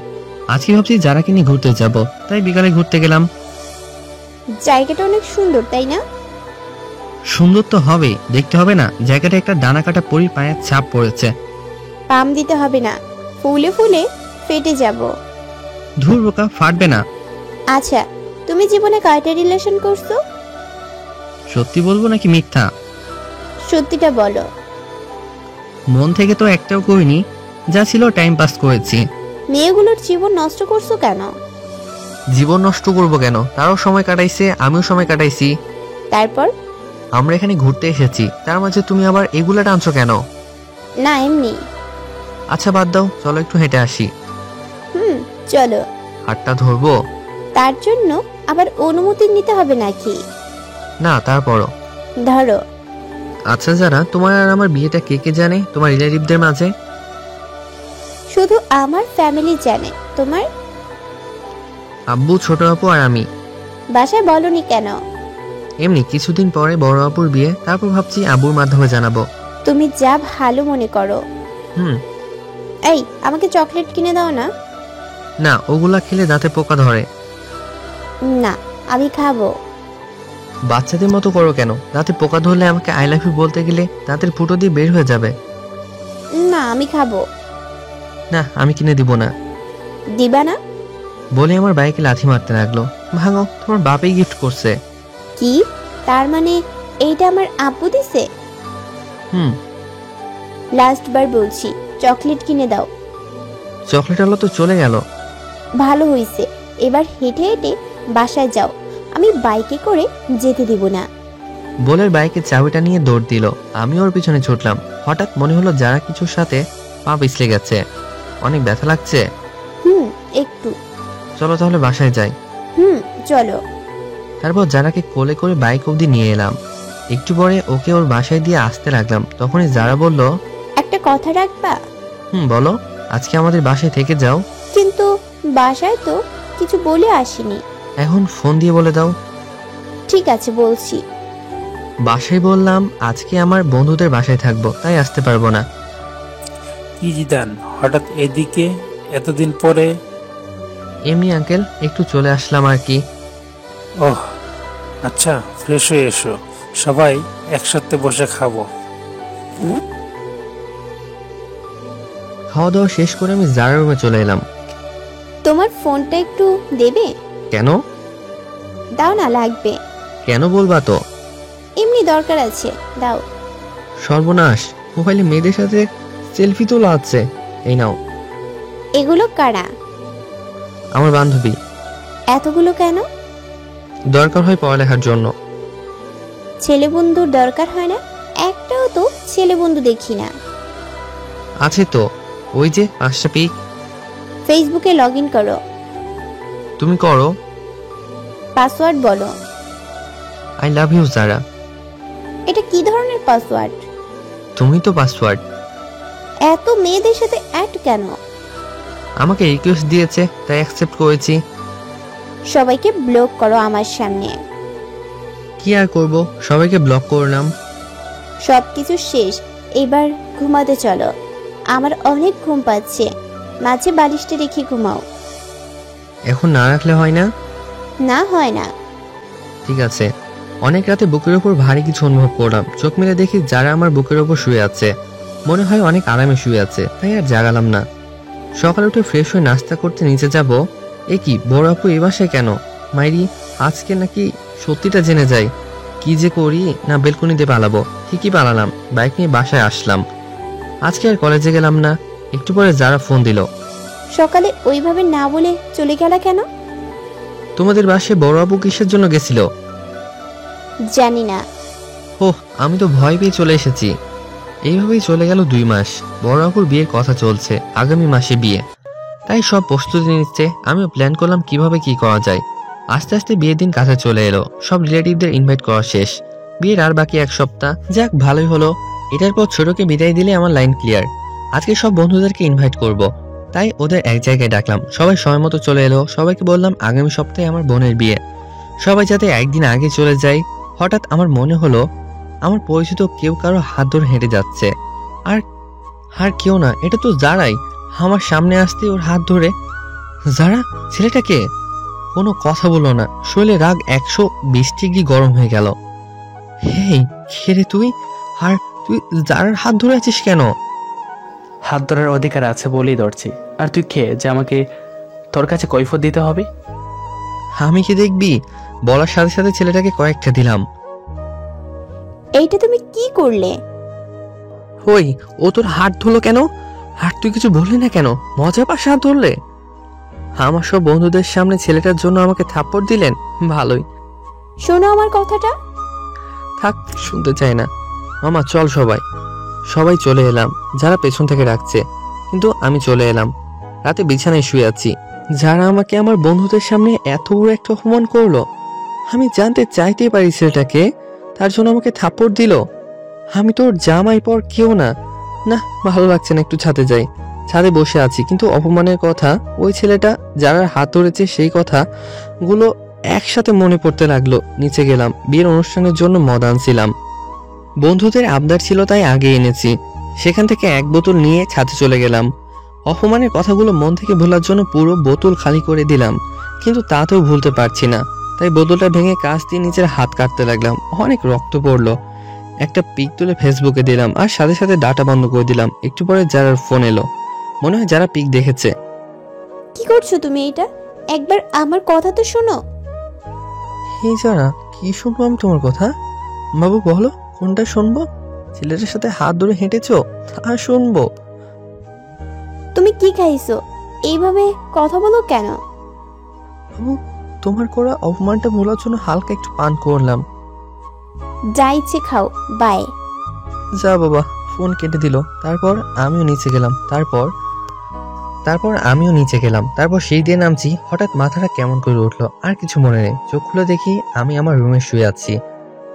আজকে ভাবছি যারাকে নিয়ে ঘুরতে যাব, তাই বিকালে ঘুরতে গেলাম। জায়গাটা অনেক সুন্দর, তাই না? সুন্দর তো হবে, দেখতে হবে না? জায়গাটা একটা ডানা কাটা পরীর পায়ের ছাপ পড়েছে। পাম দিতে হবে না, ফুলে ফুলে ফেটে যাব। ধুর বোকা, ফাটবে না। আচ্ছা, তুমি জীবনে কয়টা রিলেশন করছো? সত্যি বলবো নাকি মিথ্যা? সত্যিটা বলো। মন থেকে তো একটাও করিনি, যা ছিল টাইম পাস করেছি। মেয়েগুলোর জীবন নষ্ট করছো কেন? জীবন নষ্ট করবো কেন? তারাও সময় কাটাইছে, আমিও সময় কাটাইছি। তারপর? আমরা এখানে ঘুরতে এসেছি, তার মাঝে তুমি আবার এগুলা টানছো কেন? না এমনি। আচ্ছা বাদ দাও, চলো একটু হেঁটে আসি। চলো। হাতটা ধরবো? তার জন্য আবার অনুমতি নিতে হবে নাকি? না তারপরও। ধরো। আচ্ছা যারা, তোমার আর আমার বিয়েটা কে কে জানে তোমার রিলেটিভদের মাঝে? শুধু আমার ফ্যামিলি জানে। তোমার? আব্বু, ছোট আপু আর আমি। বাসায় বলনি কেন? এমনি কিছুদিন পরে বড় আপুর বিয়ে, তারপর ভাবছি আব্বুর মাধ্যমে জানাবো। তুমি যা ভালো মনে করো। এই আমাকে চকলেট কিনে দাও না। না, ওগুলা খেলে দাঁতে পোকা ধরে। না আমি খাবো। বাচ্চাদের মতো করো কেন? দাঁতে পোকা ধরলে আমাকে আই লাভ ইউ বলতে গেলে দাঁতের ফুটো দিয়ে বের হয়ে যাবে। না আমি খাবো। না, আমি কিনে দিব না। দিবা না? বলে আমার বাইকে লাথি মারতে লাগলো। ভাঙো, তোমার বাপই গিফট করছে। কি? তার মানে এইটা আমার আব্বু দিছে? লাস্ট বার বলছি, চকলেট কিনে দাও। চকলেট আলো তো চলে গেল। ভালো হইছে, এবার হেঁটে হেঁটে বাসায় যাও, আমি বাইকে করে যেতে দিব না। বলে বাইকে চাবিটা নিয়ে দৌড় দিল। আমি ওর পিছনে ছুটলাম। হঠাৎ মনে হলো যারা কিছুর সাথে পা পিছলে গেছে। অনেক ব্যথা লাগছে। একটু। চলো তাহলে বাসায় যাই। চলো। তারপর যারাকে কোলে করে বাইক অবধি নিয়ে এলাম। একটু পরে ওকে ওর বাসায় দিয়ে আসতে লাগলাম। তখনই যারা বলল, একটা কথা রাখবা? বলো। আজকে আমাদের বাসায় থেকে যাও। কিন্তু বাসায় তো কিছু বলে আসিনি। এখন ফোন দিয়ে বলে দাও। ঠিক আছে বলছি। বাসায় বললাম আজকে আমার বন্ধুদের বাসায় থাকবো, তাই আসতে পারবো না। কি জিদান, হঠাৎ এদিকে এতদিন পরে? এমনি আঙ্কেল, একটু চলে আসলাম আর কি। ওহ আচ্ছা, ফ্রেশ হয়ে এসো, সবাই একসাথে বসে খাবো। খাওয়া দাওয়া শেষ করে আমি জারার রুমে চলে এলাম। তোমার ফোনটা একটু দেবে? কেন? দাও না, লাগবে। কেন বলবা তো? এমনি দরকার আছে, দাও। সর্বনাশ, মোবাইলে মেয়েদের সাথে সেলফি তোলা আছে। এই নাও। এগুলো কারা? আমার বান্ধবী। এতগুলো কেন? দরকার হয় পড়ালেখার জন্য। ছেলে বন্ধুর দরকার হয় না? একটাও তো ছেলে বন্ধু দেখি না। আছে তো, ওই যে 5টা পিক। ফেসবুকে লগ ইন করো। তুমি করো। পাসওয়ার্ড বলো। আই লাভ ইউ জারা। এটা কি ধরনের পাসওয়ার্ড? তুমি তো পাসওয়ার্ড। এত মেয়েদের সাথে অ্যাড কেন? আমাকে রিকোয়েস্ট দিয়েছে, তাই অ্যাকসেপ্ট করেছি। সবাইকে ব্লক করো আমার সামনে। কি আর করব, সবাইকে ব্লক করলাম। সবকিছু শেষ, এবার ঘুমাতে চলো। আমার অনেক ঘুম পাচ্ছে, মাঝে বালিশটা রেখে ঘুমাও। এখন না রাখলে হয় না? না হয় না। ঠিক আছে। অনেক রাতে বুকের ওপর ভারী কিছু অনুভব করলাম। চোখ মেলে দেখি যারা আমার বুকের ওপর শুয়ে আছে। মনে হয় অনেক আরামে শুয়ে আছে, তাই আর জাগালাম না। সকালে উঠে ফ্রেশ হয়ে নাস্তা করতে নিচে যাব। এ কি, বড় আপু এ বাসায় কেন? মাইরি, আজকে নাকি সত্যিটা জেনে যাই। কি যে করি, না বেলকনিতে পালাবো? ঠিকই পালালাম, বাইক নিয়ে বাসায় আসলাম। আজকে আর কলেজে গেলাম না। একটু পরে যারা ফোন দিল। সকালে ওইভাবে না বলে চলে গেলা কেন? তোমাদের বাসায় বড় আপু কিসের জন্য গেছিল? জানি না। ওহ, আমি তো ভয় পেয়ে চলে এসেছি। এইভাবেই চলে গেল 2 মাস। বড় আপুর বিয়ের কথা চলছে, আগামী মাসে বিয়ে, তাই সব প্রস্তুতি নিচ্ছে। আমিও প্ল্যান করলাম কিভাবে কি করা যায়। আস্তে আস্তে বিয়ের দিন কাছে চলে এলো। সব রিলেটিভদের ইনভাইট করা শেষ। বিয়ের আর বাকি 1 সপ্তাহ। যাক, ভালোই হলো। এটার পর ছোটকে বিদায় দিলে আমার লাইন ক্লিয়ার। আজকে সব বন্ধুদেরকে ইনভাইট করব, তাই ওদের এক জায়গায় ডাকলাম। সবাই সময় মতো চলে এলো। সবাইকে বললাম আগামী সপ্তাহে আমার বোনের বিয়ে, সবাই যাতে একদিন আগে চলে যায়। হঠাৎ আমার মনে হলো আমার পরিচিত কেউ কারো হাত ধরে হেঁটে যাচ্ছে। আর কেউ না, এটা তো জারাই। আমার সামনে আসতে ওর হাত ধরে। জারা, ছেলেটাকে? কোনো কথা বললো না। শরীরে রাগ 120 ডিগ্রি গরম হয়ে গেল। হেই, কে রে তুই? আর তুই জারার হাত ধরে আছিস কেন? হাত ধরার অধিকার আছে বলেই ধরছি। আর তুই খেয়ে যে আমাকে তোর কাছে কৈফিয়ত দিতে হবে? আমি কি দেখবি? বলার সাথে সাথে ছেলেটাকে কয়েকটা দিলাম। এইটা তুমি কি করলে? ওই, ও তোর হাত ধরলো কেন? আর তুই কিছু বললি না কেন? মজা পাশ হাত ধরলে? আমার সব বন্ধুদের সামনে ছেলেটার জন্য আমাকে থাপ্পড় দিলেন? ভালোই। শোনো আমার কথাটা। থাক, শুনতে চাই না। মামা চল। সবাই চলে এলাম, যারা পেছন থেকে ডাকছে, কিন্তু আমি চলে এলাম। রাতে বিছানায় শুয়ে আছি। যারা আমাকে আমার বন্ধুদের সামনে এত বড় একটা অপমান করলো, আমি জানতে চাইতেই পারি ছেলেটাকে, তার জন্য আমাকে থাপ্পড় দিল। আমি তোর জামাই পর কেউ না। না, ভালো লাগছে না, একটু ছাদে যাই। ছাদে বসে আছি, কিন্তু অপমানের কথা, ওই ছেলেটা যারা হাত ধরেছে সেই কথা গুলো একসাথে মনে পড়তে লাগলো। নিচে গেলাম, বিয়ের অনুষ্ঠানের জন্য মদ আনছিলাম। বন্ধুদের আবদার ছিল তাই আগে এনেছি। সেখান থেকে এক বোতল নিয়ে ছাদে চলে গেলাম। অপমানের কথাগুলো মন থেকে ভোলার জন্য পুরো বোতল খালি করে দিলাম, কিন্তু তাতেও ভুলতে পারছি না। তাই বোতলটা ভেঙে কাঁচ দিয়ে নিজের হাত কাটতে লাগলাম। অনেক রক্ত পড়লো। একটা পিক তুলে ফেসবুকে দিলাম, আর সাথে সাথে ডাটা বন্ধ করে দিলাম। একটু পরে যারার ফোন এলো। মনে হয় যারা পিক দেখেছে। কি করছো তুমি এটা? একবার আমার কথা তো শোনো। এই যারা, কি শুনবো আমি তোমার কথা? বাবু বলো, কোনটা শুনবো? ছেলেটার সাথে হাত ধরে হেঁটেছো, তা শুনবো। তুমি কি খাইছো? এইভাবে কথা বলো কেন? বাবু, তোমার করা অপমানটা ভোলার জন্য হালকা একটু পান করলাম। যা ইচ্ছে খাও, বাই। যা বাবা। ফোন কেটে দিল। তারপর আমিও নিচে গেলাম। তারপর সেই দিয়ে নামছি, হঠাৎ মাথাটা কেমন করে উঠলো। আর কিছু মনে নেই। চোখ খুলে দেখি আমি আমার রুমে শুয়ে আছি,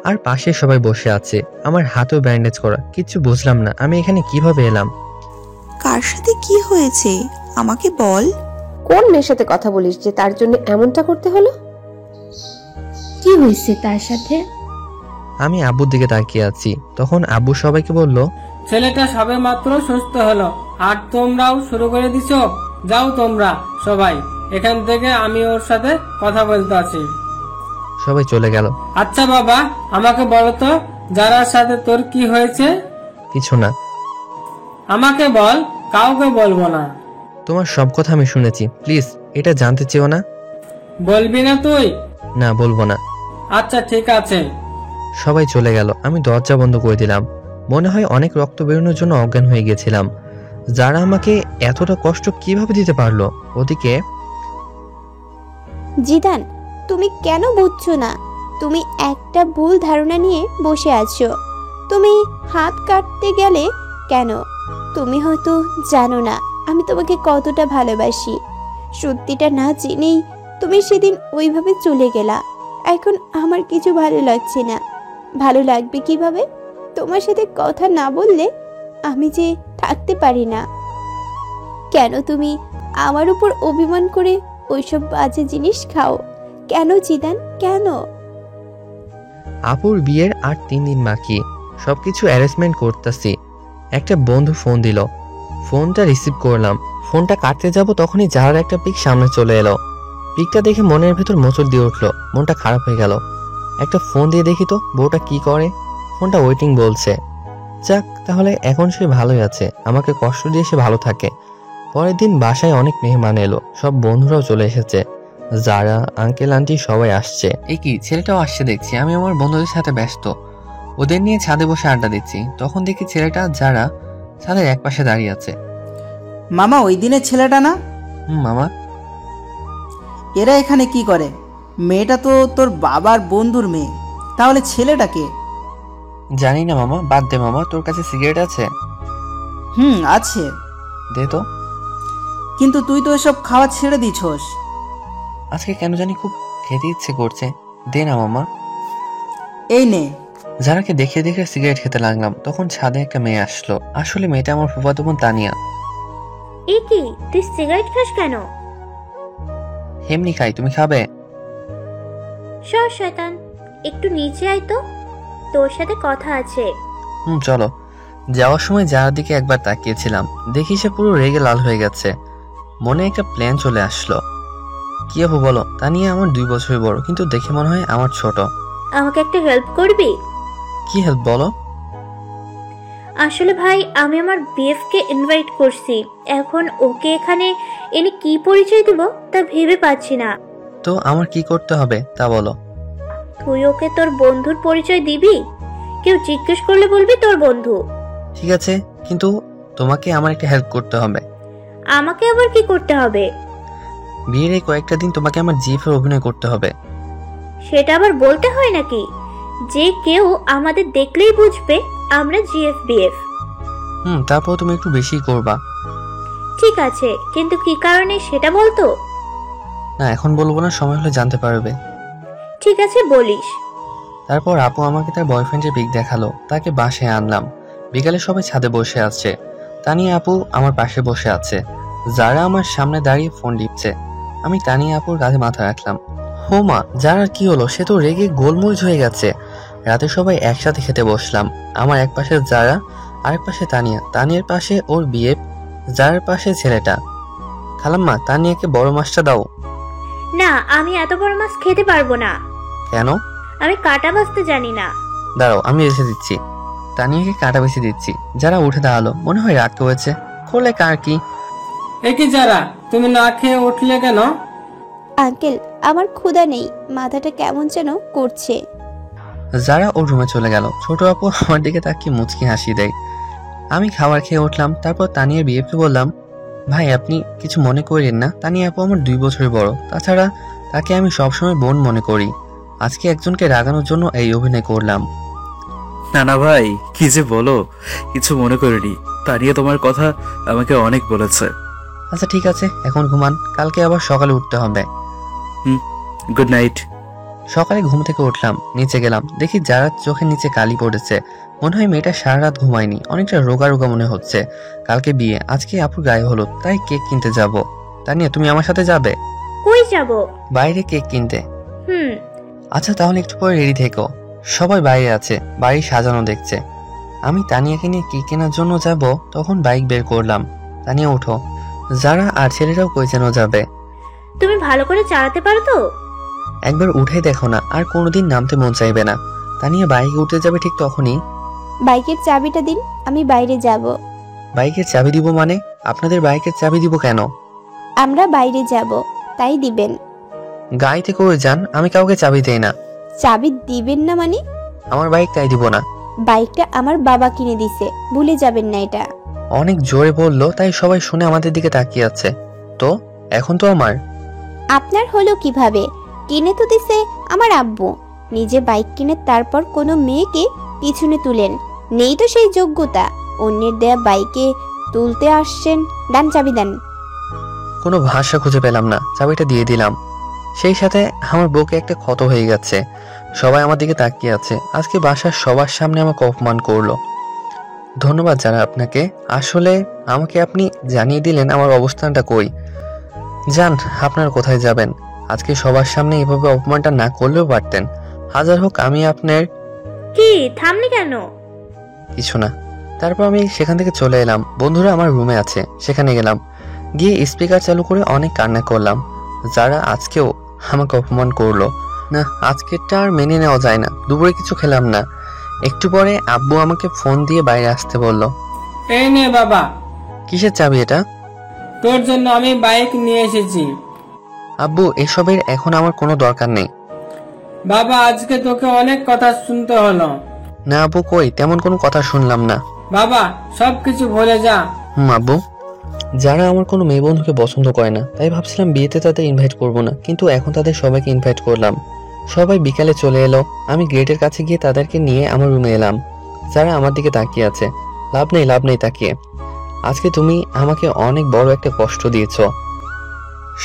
আর পাশে সবাই বসে আছে। আমার হাতেও ব্যান্ডেজ করা। কিছু বুঝলাম না আমি এখানে কিভাবে এলাম। কার সাথে কি হয়েছে আমাকে বল। কোন মেয়ের সাথে কথা বলিস যে তার জন্য এমনটা করতে হলো? কি হয়েছে তার সাথে? আমি আব্বুর দিকে তাকিয়ে আছি। তখন আব্বু সবাইকে বলল, ছেলেটা সবে মাত্র সুস্থ হলো, আর তোমরাও শুরু করে দিছো। যাও তোমরা সবাই এখান থেকে, আমি ওর সাথে কথা বলতে আছি। সবাই চলে গেল। আচ্ছা বাবা, আমাকে বলো তো, যারার সাথে তোর কি হয়েছে? কিছু না। আমাকে বল, কাউকে বলবো না। তোমার সব কথা আমি শুনেছি, প্লিজ এটা জানতে চেও না। বলবি না তুই? না, বলবো না। আচ্ছা ঠিক আছে। সবাই চলে গেল। আমি দরজা বন্ধ করে দিলাম। মনে হয় অনেক রক্ত বেরোনোর জন্য অজ্ঞান হয়ে গেছিলাম। যারা আমাকে এতটা কষ্ট কিভাবে দিতে পারলো? ওদিকে জিদান, তুমি কেন বুঝছো না? তুমি একটা ভুল ধারণা নিয়ে বসে আছো। তুমি হাত কাটতে গেলে কেন? তুমি হয়তো জানো না আমি তোমাকে কতটা ভালোবাসি। সত্যিটা না জেনেই তুমি সেদিন ওইভাবে চলে গেলা। এখন আমার কিছু ভালো লাগছে না। ভালো লাগবে কিভাবে? তোমার সাথে কথা না বললে আমি যে থাকতে পারি না। কেন তুমি আমার উপর অভিমান করে ওইসব বাজে জিনিস খাও? কেন জিদান, কেন? আপুর বিয়ের আর 3 দিন বাকি। সবকিছু অ্যারেঞ্জমেন্ট করতেছি। একটা বন্ধু ফোন দিল। ফোনটা রিসিভ করলাম। ফোনটা কাটতে যাব তখনই যার একটা পিক সামনে চলে এলো। পিকটা দেখে মনের ভেতর মোচড় দিয়ে উঠলো। মনটা খারাপ হয়ে গেল। একটা ফোন দিয়ে দেখি তো বউটা কি করে। ফোনটা ওয়েটিং বলছে। যাক, তাহলে এখন সে ভালোই আছে। আমাকে কষ্ট দিয়ে সে ভালো থাকে। পরের দিন বাসায় অনেক মেহমান এলো। সব বন্ধুরাও চলে এসেছে। যারা, আঙ্কেল আন্টি সবাই আসছে। এই কি, ছেলেটাও আসছে দেখছি। আমি আমার বন্ধুদের সাথে ব্যস্ত, ওদের নিয়ে ছাদে বসে আড্ডা দিচ্ছি। তখন দেখি ছেলেটা যারা ছাদের এক পাশে দাঁড়িয়ে আছে। মামা, ওই দিনের ছেলেটা না? মামা। এরা এখানে কি করে? মেয়েটা তো তোর বাবার বন্ধুর মেয়ে, তাহলে ছেলেটাকে? জানি না মামা, বাদ দে মামা। তোর কাছে সিগারেট আছে? আছে। দে তো। কিন্তু তুই তো এসব খাওয়া ছেড়ে দিছস। আজকে কেন জানি খুব খেতে ইচ্ছে করছে। দে না মামা। এই নে। যারাকে দেখে দেখে সিগারেট খেতে লাগলাম। তখন ছাদে একটা মেয়ে আসলো। আসলে মেয়েটা আমার ফুফাতো বোন তানিয়া। এই কি, তুই সিগারেট খাস কেন? এমনি খাই, তুমি খাবে? সর শয়তান, একটু নিচে আয় তো, তোর সাথে কথা আছে। চলো। যাওয়ার সময় যার দিকে একবার তাকিয়েছিলাম, দেখি সে পুরো রেগে লাল হয়ে গেছে। মনে একটা প্ল্যান চলে আসলো। কি হবো বলো? তানিয়া আমার 2 বছরের বড়, কিন্তু দেখে মনে হয় আমার ছোট। আমাকে একটা হেল্প করবি? কি হেল্প বলো? আসলে ভাই, আমি আমার বিএফ কে ইনভাইট করছি। এখন ওকে এখানে এনে কি পরিচয় দিব তা ভেবে পাচ্ছি না। তো আমার কি করতে হবে তা বলো। তুই ওকে তোর বন্ধুর পরিচয় দিবি। কেউ জিজ্ঞেস করলে বলবি তোর বন্ধু। ঠিক আছে, কিন্তু তোমাকে আমার একটা হেল্প করতে হবে। আমাকে আবার কি করতে হবে? বিয়ের এই কয়েকটা দিন তোমাকে আমার জিএফের অভিনয় করতে হবে। সেটা আবার বলতে হয় নাকি? যে কেউ আমাদের দেখলেই বুঝবে আমরা জিএফ-বিএফ। তারপর তুমি একটু বেশি করবা। ঠিক আছে, কিন্তু কি কারণে সেটা বলতো? না, এখন বলবো না, সময় হলে জানতে পারবে। ঠিক আছে, বলিস। তারপর আপু আমাকে তার বয়ফ্রেন্ডের পিক দেখালো, তাকে বাসায় আনলাম। বিকালে সবাই ছাদে বসে আছে। তানিয়া আপু আমার পাশে বসে আছে। যারা আমার সামনে দাঁড়িয়ে ফোন টিপছে। আমি তানিয়া আপুর কাঁধে মাথা রাখলাম। হোমা, যারার কি হলো? সে তো রেগে গোলমরিচ হয়ে গেছে। রাতে সবাই একসাথে খেতে বসলাম। আমার এক পাশে যারা, আরেক পাশে তানিয়া, তানিয়ার পাশে ওর বিয়ে, যারার পাশে ছেলেটা। খালাম্মা, তানিয়াকে বড় মাছটা দাও। না, আমি এত বড় মাছ খেতে পারবো না। কেন? আমি কাটা বাছতে জানি না। দাঁড়াও, আমি বেছে দিচ্ছি। তানিয়াকে কাটা বেছে দিচ্ছি। যারা উঠে দাঁড়ালো, মনে হয় রাগ হয়েছে। করলে কার কি? একই যারা, তুমি না খেয়ে উঠলে কেন? আঙ্কেল, আমার ক্ষুধা নেই, মাথাটা কেমন যেন করছে। যারা ওর রুমে চলে গেল। ছোট আপু আমার দিকে তাকিয়ে মুচকি হাসি দেয়। আমি খাবার খেয়ে উঠলাম। তারপর তানিয়ার বিয়েকে বললাম, ভাই আপনি কিছু মনে করেন না, তানিয়া আপু আমার 2 বছরের বড়। তাছাড়া তাকে আমি সবসময় বোন মনে করি। আজকে একজনকে রাগানোর জন্য এই অভিনয় করলাম। না না ভাই, কি যে বলো, কিছু মনে করিনি। তানিয়া তোমার কথা আমাকে অনেক বলেছে। আচ্ছা ঠিক আছে, এখন ঘুমান, কালকে আবার সকালে উঠতে হবে। Good night. সকালে ঘুম থেকে উঠলাম, নিচে গেলাম, দেখি যারা চোখের নিচে কালি পড়েছে। মনে হয় মেয়েটা সারা রাত ঘুমায়নি, অনেকটা রোগা রোগা মনে হচ্ছে। কালকে বিয়ে, আজকে আপুর গায়ে হলুদ, তাই কেক কিনতে যাব। তানিয়া, তুমি আমার সাথে যাবে? কই যাব? বাইরে কেক কিনতে। আচ্ছা তাহলে একটু পরে রেডি থেকো। সবাই বাইরে আছে, বাড়ি সাজানো দেখছে। আমি তানিয়াকে নিয়ে কেক কেনার জন্য যাব, তখন বাইক বের করলাম। তানিয়া উঠো। যারা আর ছেলেরাও কই যেন যাবে। তুমি ভালো করে চালাতে পারো তো? একবার উঠে দেখো না, আর কোনোদিন নামতে মন চাইবে না। তানিয়া বাইকে উঠতে যাবে ঠিক তখনই, বাইকের চাবিটা দিন, আমি বাইরে যাব। বাইকের চাবি দিব মানে? আপনাদের বাইকের চাবি দিব কেন? আমরা বাইরে যাব, তাই দিবেন। গাড়িতে করে যান, আমি কাউকে চাবি দেই না। চাবি দিবেন না মানে? আমার বাইক তাই দিব না। বাইকটা আমার বাবা কিনে দিছে, ভুলে যাবেন না এটা। অনেক জোরে বললো, তাই সবাই শুনে আমাদের দিকে তাকিয়ে আছে। তো এখন তো আমার। আপনার হলো কিভাবে? কিনে তো দিছে আমার আব্বু। নিজে বাইক কিনে তারপর কোনো মেয়েকে পিছনে তুলেন, নেই তো সেই যোগ্যতা। অন্যের দেয়া বাইকে তুলতে আসছেন। ডান, চাবি দেন। কোনো ভাষা খুঁজে পেলাম না, চাবিটা দিয়ে দিলাম। সেই সাথে আমার বুকে একটা ক্ষত হয়ে গেছে। সবাই আমার দিকে তাকিয়ে আছে। আজকে বাসার সবার সামনে আমাকে অপমান করলো। ধন্যবাদ যারা আপনাকে। আসলে আমাকে আপনি জানিয়ে দিলেন আমার অবস্থানটা কই। যান, আপনারা কোথায় যাবেন? আজকে সবার সামনে এভাবে অপমানটা না করলেও পারতেন। হাজার হোক আমি আপনার। কি থামলি কেন? কিছু না। তারপর আমি সেখান থেকে চলে এলাম। বন্ধুরা আমার রুমে আছে, সেখানে গেলাম। গিয়ে স্পিকার চালু করে অনেক কান্না করলাম। যারা আজকেও আমাকে অপমান করলো। না, আজকেরটা আর মেনে নেওয়া যায় না। দুপুরে কিছু খেলাম না। একটু পরে আব্বু আমাকে ফোন দিয়ে বাইরে আসতে বলল। এই নে বাবা। কিসের চাবি এটা? তোর জন্য আমি বাইক নিয়ে এসেছি। আব্বু, এসবের এখন আমার কোনো দরকার নেই। বাবা, আজকে তোকে অনেক কথা শুনতে হলো। না আব্বু, কই তেমন কোনো কথা শুনলাম না। বাবা, সবকিছু ভুলে যা। আব্বু, যারা আমার কোনো মেয়ে বন্ধুকে পছন্দ করে না, তাই ভাবছিলাম বিয়েতে তাদের ইনভাইট করব না, কিন্তু এখন তাদের সবাইকে ইনভাইট করলাম। সবাই বিকালে চলে এলো। আমি গেটের কাছে গিয়ে তাদেরকে নিয়ে আমার রুমে এলাম। যারা আমার দিকে তাকিয়ে আছে। লাভ নেই তাকিয়ে। আজকে তুমি আমাকে অনেক বড় একটা কষ্ট দিয়েছ।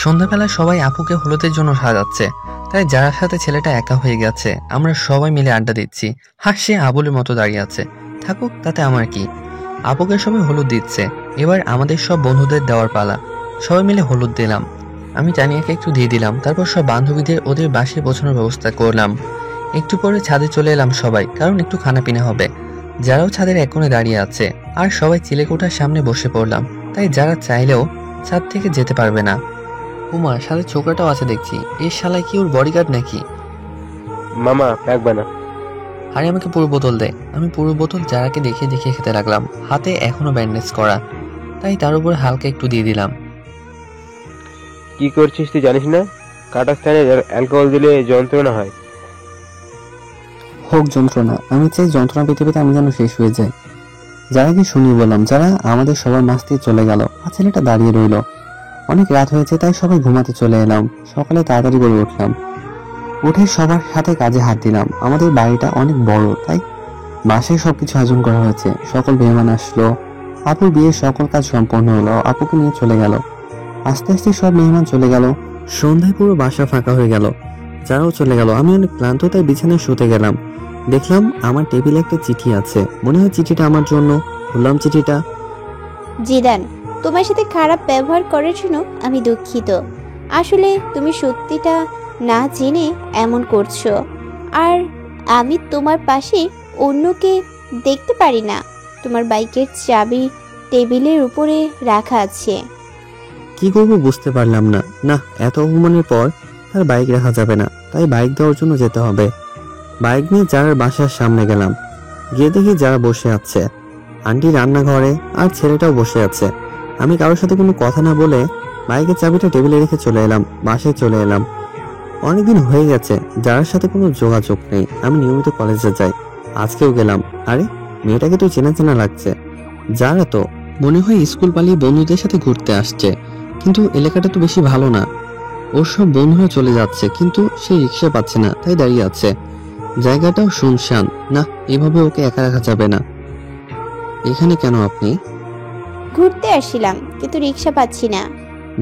সন্ধ্যাবেলা সবাই আপুকে হলুদের জন্য সাজাচ্ছে, তাই যার সাথে ছেলেটা একা হয়ে গেছে। আমরা সবাই মিলে আড্ডা দিচ্ছি। সে আবুলের মতো দাঁড়িয়ে আছে, থাকুক, তাতে আমার কি। আপুকে সবাই হলুদ দিচ্ছে। এবার আমাদের সব বন্ধুদের দেওয়ার পালা। সবাই মিলে হলুদ দিলাম। আমি তানিয়াকে একটু দিয়ে দিলাম। তারপর সব বান্ধবীদের ওদের বাসায় পৌঁছানোর ব্যবস্থা করলাম। একটু পরে ছাদে চলে এলাম সবাই, কারণ একটু খানাপিনা হবে। যারাও ছাদের এক কোণে দাঁড়িয়ে আছে। আর সবাই চিলেকোঠার সামনে বসে পড়লাম, তাই যারা চাইলেও ছাদ থেকে যেতে পারবে না। উমা, সাথে ছোকরাটাও আছে দেখছি। এই শালায় কি ওর বডিগার্ড নাকি? মামা রাখবে না। আরে আমাকে পুরো বোতল দে। আমি পুরো বোতল যারাকে দেখিয়ে দেখিয়ে খেতে লাগলাম। হাতে এখনো ব্যান্ডেজ করা, তাই তার উপরে হালকা একটু দিয়ে দিলাম। কি করছিস তুই জানিস না? কাটা স্থানে অ্যালকোহল দিলে যন্ত্রণা হয়। হোক যন্ত্রণা, আমি চাই যন্ত্রণা পেতে পেতে আমি যেন শেষ হয়ে যাই। যারাকে শুনিয়ে বললাম, যারা আমাদের সবার মাঝ দিয়ে চলে গেল আর ছেলেটা দাঁড়িয়ে রইল। অনেক রাত হয়েছে তাই সবাই ঘুমাতে চলে এলাম। সকালে তাড়াতাড়ি করে উঠলাম, উঠে সবার সাথে কাজে হাত দিলাম। আমাদের বাড়িটা অনেক বড়, তাই বাসায় সবকিছু আয়োজন করা হয়েছে। সকল মেহমান আসলো, আপুর বিয়ের সকল কাজ সম্পন্ন হলো, আপুকে নিয়ে চলে গেল। আস্তে আস্তে সব মেহমান চলে গেল। সন্ধ্যায় পুরো বাসা ফাঁকা হয়ে গেল, যারাও চলে গেল। আমি অনেক ক্লান্ত, তাই বিছানায় শুতে গেলাম। দেখলাম আমার টেবিলে একটা চিঠি আছে, মনে হয় চিঠিটা আমার জন্য। খুললাম চিঠিটা। জিদান, তোমার সাথে খারাপ ব্যবহার করার জন্য আমি দুঃখিত। আসলে তুমি সত্যিটা না জেনে এমন করছো, আর আমি তোমার পাশে অন্যকে দেখতে পারি না। তোমার বাইকের চাবি টেবিলের উপরে রাখা আছে। কি করবো বুঝতে পারলাম না। না, এত অপমানের পর তার বাইক রাখা যাবে না, তাই বাইক দেওয়ার জন্য যেতে হবে। বাইক নিয়ে যারার বাসার সামনে গেলাম। গিয়ে দেখি যারা বসে আছে, আন্টি রান্নাঘরে আর ছেলেটাও বসে আছে। আমি কারোর সাথে কোনো কথা না বলে বাইকের চাবিটা টেবিলে রেখে চলে এলাম, বাসায় চলে এলাম। অনেকদিন হয়ে গেছে যারার সাথে কোনো যোগাযোগ নেই। আমি নিয়মিত কলেজে যাই, আজকেও গেলাম। আরে মেয়েটাকে তো চেনা চেনা লাগছে। যারা তো মনে হয় স্কুল পালিয়ে বন্ধুদের সাথে ঘুরতে আসছে, কিন্তু এলাকাটা তো বেশি ভালো না। ওর সব বন্ধুরা চলে যাচ্ছে, কিন্তু সে রিক্সা পাচ্ছে না, তাই দাঁড়িয়ে আছে। জায়গাটাও শুনশান। না, এভাবে ওকে একা রাখা যাবে না। এখানে কেন আপনি? ঘুরতে আসছিলাম, কিন্তু রিক্সা পাচ্ছি না।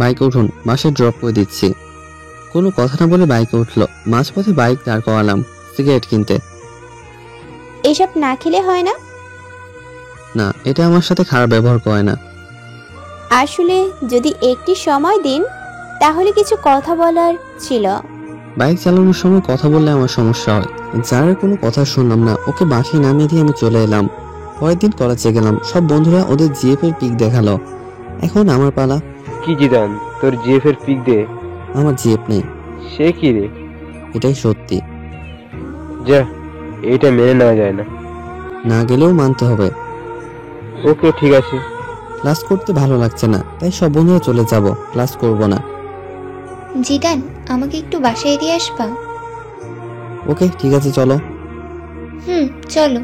বাইকে উঠুন, বাসায় ড্রপ করে দিচ্ছি। কোনো কথা না বলে বাইকে উঠলো। মাঝপথে বাইক দাঁড় করালাম সিগারেট কিনতে। এসব না খেলে হয় না? না, এটা আমার সাথে খারাপ ব্যবহার করে না। আসলে যদি একটি সময় দিন, তাহলে কিছু কথা বলার ছিল। বাইক চালানোর সময় কথা বললে আমার সমস্যা হয়। যার কোনো কথা শুনলাম না, ওকে বাসায় নামিয়ে দিয়ে আমি চলে এলাম। পরের দিন কলেজে গেলাম, সব বন্ধুরা ওদের জিএফ এর পিক দেখালো। এখন আমার পালা। কি জিদান, তোর জিএফ এর পিক দে। আমার জিএফ নেই। সে কি রে? এটাই সত্যি। যা, এটা মেনে নেওয়া যায় না। না গেলেও মানতে হবে। ওকে, ঠিক আছে। ক্লাস করতে ভালো লাগছে না, তাই সব বন্ধুরা চলে যাব, ক্লাস করব না। জিদান, আমাকে একটু বাসায় দিয়ে আসবা? ওকে, ঠিক আছে, চলো। চলো।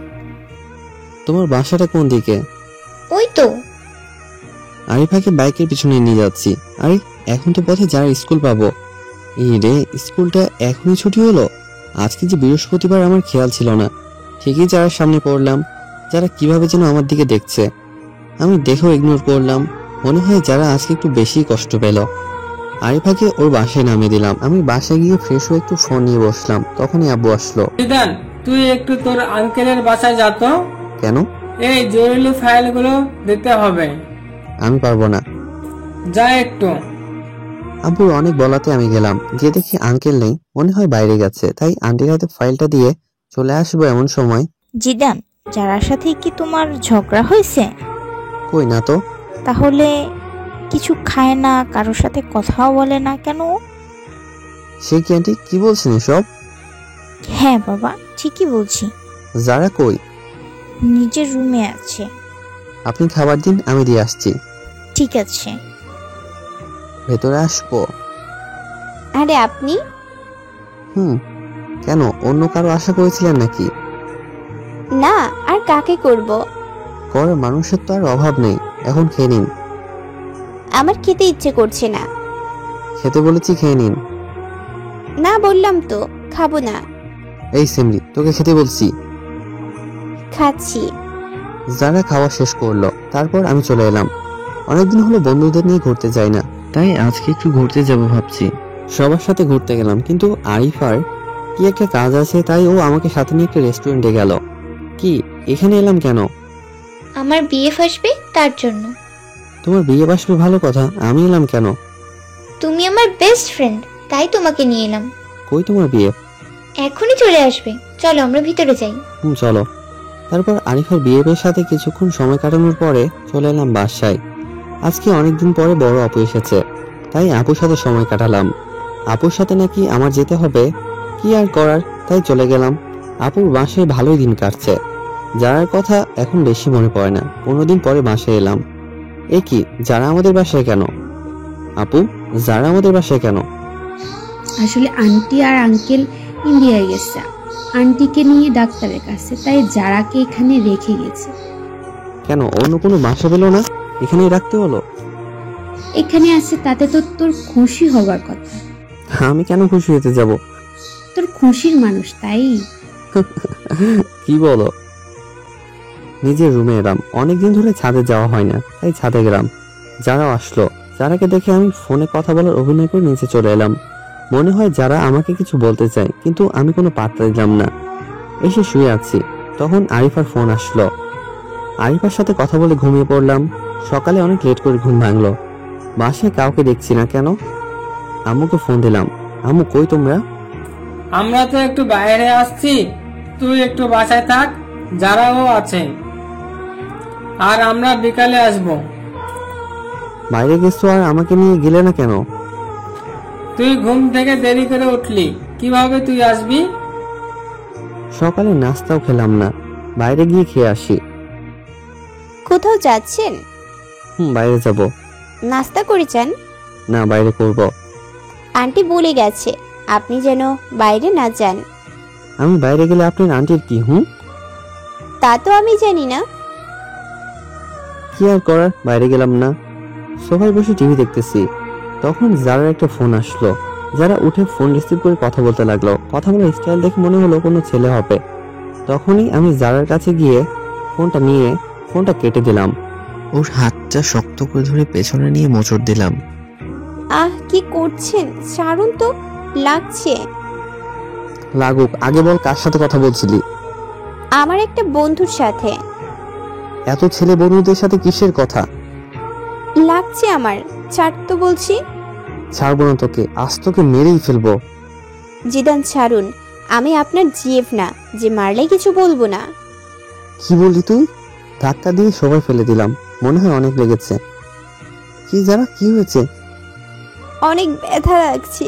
তোমার বাসাটা কোন দিকে? ওই তো। আরিফাকে বাইকের পিছনে নিয়ে যাচ্ছি। আরে এখন তো পথে যারা স্কুল পাবো। এই রে, স্কুলটা এখনই ছুটি হলো? আজকে যে বৃহস্পতিবার, আমার খেয়াল ছিল না। ঠিকই যারা সামনে পড়লাম। যারা কিভাবে যেন আমার দিকে দেখছে, আমি দেখেও ইগনোর করলাম। মনে হয় যারা আজকে একটু বেশি কষ্ট পেল। আরিফাকে ওর বাসায় নামিয়ে দিলাম। আমি বাসায় গিয়ে ফ্রেশ হয়ে একটু ফোন নিয়ে বসলাম, তখনই আব্বু আসলো। জিদান, তুই একটু তোর আঙ্কেলের বাসায় যা তো। কেন? এই জরুরি ফাইলগুলো দিতে হবে। আমি পারবো না। যা একটু। আব্বুর অনেক বলাতে আমি গেলাম। গিয়ে দেখি আঙ্কেল নেই, মনে হয় বাইরে গেছে। তাই আন্টির হাতে ফাইলটা দিয়ে চলে আসবো এমন সময়। জিদান, যারার সাথে কি তোমার ঝগড়া হয়েছে? কই না তো। তাহলে কিছু খায় না, কারোর সাথে কথাও বলে না কেন? সে কি আন্টি, কি বলছেন এসব? হ্যাঁ বাবা, ঠিকই বলছি। যারা কই? নিজের রুমে আছে। আপনি খাবার দিন, আমি দিয়ে আসছি। ঠিক আছে। ভেতরে আসবো? আরে আপনি? কেন, অন্য কারো আশা করেছিলেন নাকি? না, আর কাকে করব? করার মানুষের তো আর অভাব নেই। এখন খেয়ে নিন। আমার খেতে ইচ্ছে করছে না। খেতে বলেছি, খেয়ে নিন। না বললাম তো, খাবো না। এই সিমরি, তোকে খেতে বলছি। খাচ্ছি। যারা খাওয়া শেষ করলো, তারপর আমি চলে এলাম। অনেকদিন হলো বন্ধুদের নিয়ে ঘুরতে যাই না, তাই আজকে একটু ঘুরতে যাব ভাবছি। সবার সাথে ঘুরতে গেলাম, কিন্তু আরিফার কি একটা কাজ আছে, তাই ও আমাকে সাথে নিয়ে একটা রেস্টুরেন্টে গেল। কি, এখানে এলাম কেন? আমার বিয়ে আসবে, তার জন্য। তোমার বিয়ে আসবে, ভালো কথা। আমি এলাম কেন? তুমি আমার বেস্ট ফ্রেন্ড, তাই তোমাকে নিয়ে এলাম। কই তোমার বিয়ে? এখনই চলে আসবে, চলো আমরা ভিতরে যাই। চলো। তারপর আরিফার বিয়ের সাথে কিছুক্ষণ সময় কাটানোর পরে চলে এলাম বাসায়। আজকে অনেকদিন পরে বড় আপু এসেছে, তাই আপুর সাথে সময় কাটালাম। আপুর সাথে নাকি আমার যেতে হবে, কি আর করার, তাই চলে গেলাম। আপুর বাসায় ভালোই দিন কাটছে। যারার কথা এখন বেশি মনে পড়ে না। 15 দিন পরে বাসায় এলাম। এ কি, যারা আমাদের বাসায় কেন? আপু, যারা আমাদের বাসায় কেন? আসলে আন্টি আর আঙ্কেল ইন্ডিয়ায় গেছে, আন্টিকে নিয়ে ডাক্তারের কাছে, তাই যারাকে এখানে রেখে গেছে। কেন অন্য কোনো বাসা পেলো না, এখানেই রাখতে হলো? এখানে আছে তাতে তো তোর খুশি হবার কথা। আমি কেন খুশি হতে যাব? তোর খুশির মানুষ তাই। কি বলো? নিজের রুমে এলাম, অনেকদিন ধরে ছাদে যাওয়া হয় না, তাই ছাদে গেলাম। যারাও আসলো, যারাকে দেখে আমি ফোনে কথা বলার অভিনয় করে নিচে চলে এলাম। মনে হয় যারা আমাকে কিছু বলতে চায়, কিন্তু আমি কোনো পাত্তা দিলাম না। এসে শুয়ে আছি, তখন আরিফার ফোন আসলো। আরিফার সাথে কথা বলে ঘুমিয়ে পড়লাম। সকালে অনেক লেট করে ঘুম ভাঙলো। বাসায় কাউকে দেখছি না কেন। আম্মুকে ফোন দিলাম, আম্মু কই তোমরা? আমরা তো একটু বাইরে আসছি, তুই একটু বাসায় থাক, যারাও আছে, আর আমরা বিকালে আসবো। বাইরে গেছো আর আমাকে নিয়ে গেলে না কেন? তুই ঘুম থেকে দেরি করে উঠলি, কিভাবে তুই আসবি? সকালে নাস্তাও খেলাম না, বাইরে গিয়ে খেয়ে আসি। কোথাও যাচ্ছেন? বাইরে যাব। নাস্তা করেছেন? না, বাইরে করব। আন্টি বলে গেছে আপনি যেন বাইরে না যান। আমি বাইরে গেলে আপনার আন্টির কি? তা তো আমি জানি না। কি আর করার, বাইরে গেলাম না। সবাই বসে টিভি দেখতেছি, তখন যারার একটা ফোন আসলো। যারা উঠে ফোন রিসিভ করে কথা বলতে লাগলো। কথা বলার স্টাইল দেখে মনে হলো কোনো ছেলে হবে। তখনই আমি যারার কাছে গিয়ে ফোনটা নিয়ে ফোনটা কেটে দিলাম। ওর হাতটা শক্ত করে ধরে পেছনে নিয়ে মোচড় দিলাম। কি করছেন? ছাড়ুন তো, লাগছে। লাগুক, আগে বল কার সাথে কথা বলছিলি? আমার একটা বন্ধুর সাথে। এত ছেলে বন্ধুদের সাথে কিসের কথা? লাগছে আমার, ছাড় তো বলছি। ছাড়বো না তোকে, আজ তোকে মেরেই ফেলবো। জিদান ছাড়ুন, আমি আপনার জিএফ না যে মারলে কিছু বলবো না। কি বললি তুই? ধাক্কা দিয়ে সবাই ফেলে দিলাম, মনে হয় অনেক লেগেছে। কি যারা, কি হয়েছে? অনেক ব্যথা লাগছে।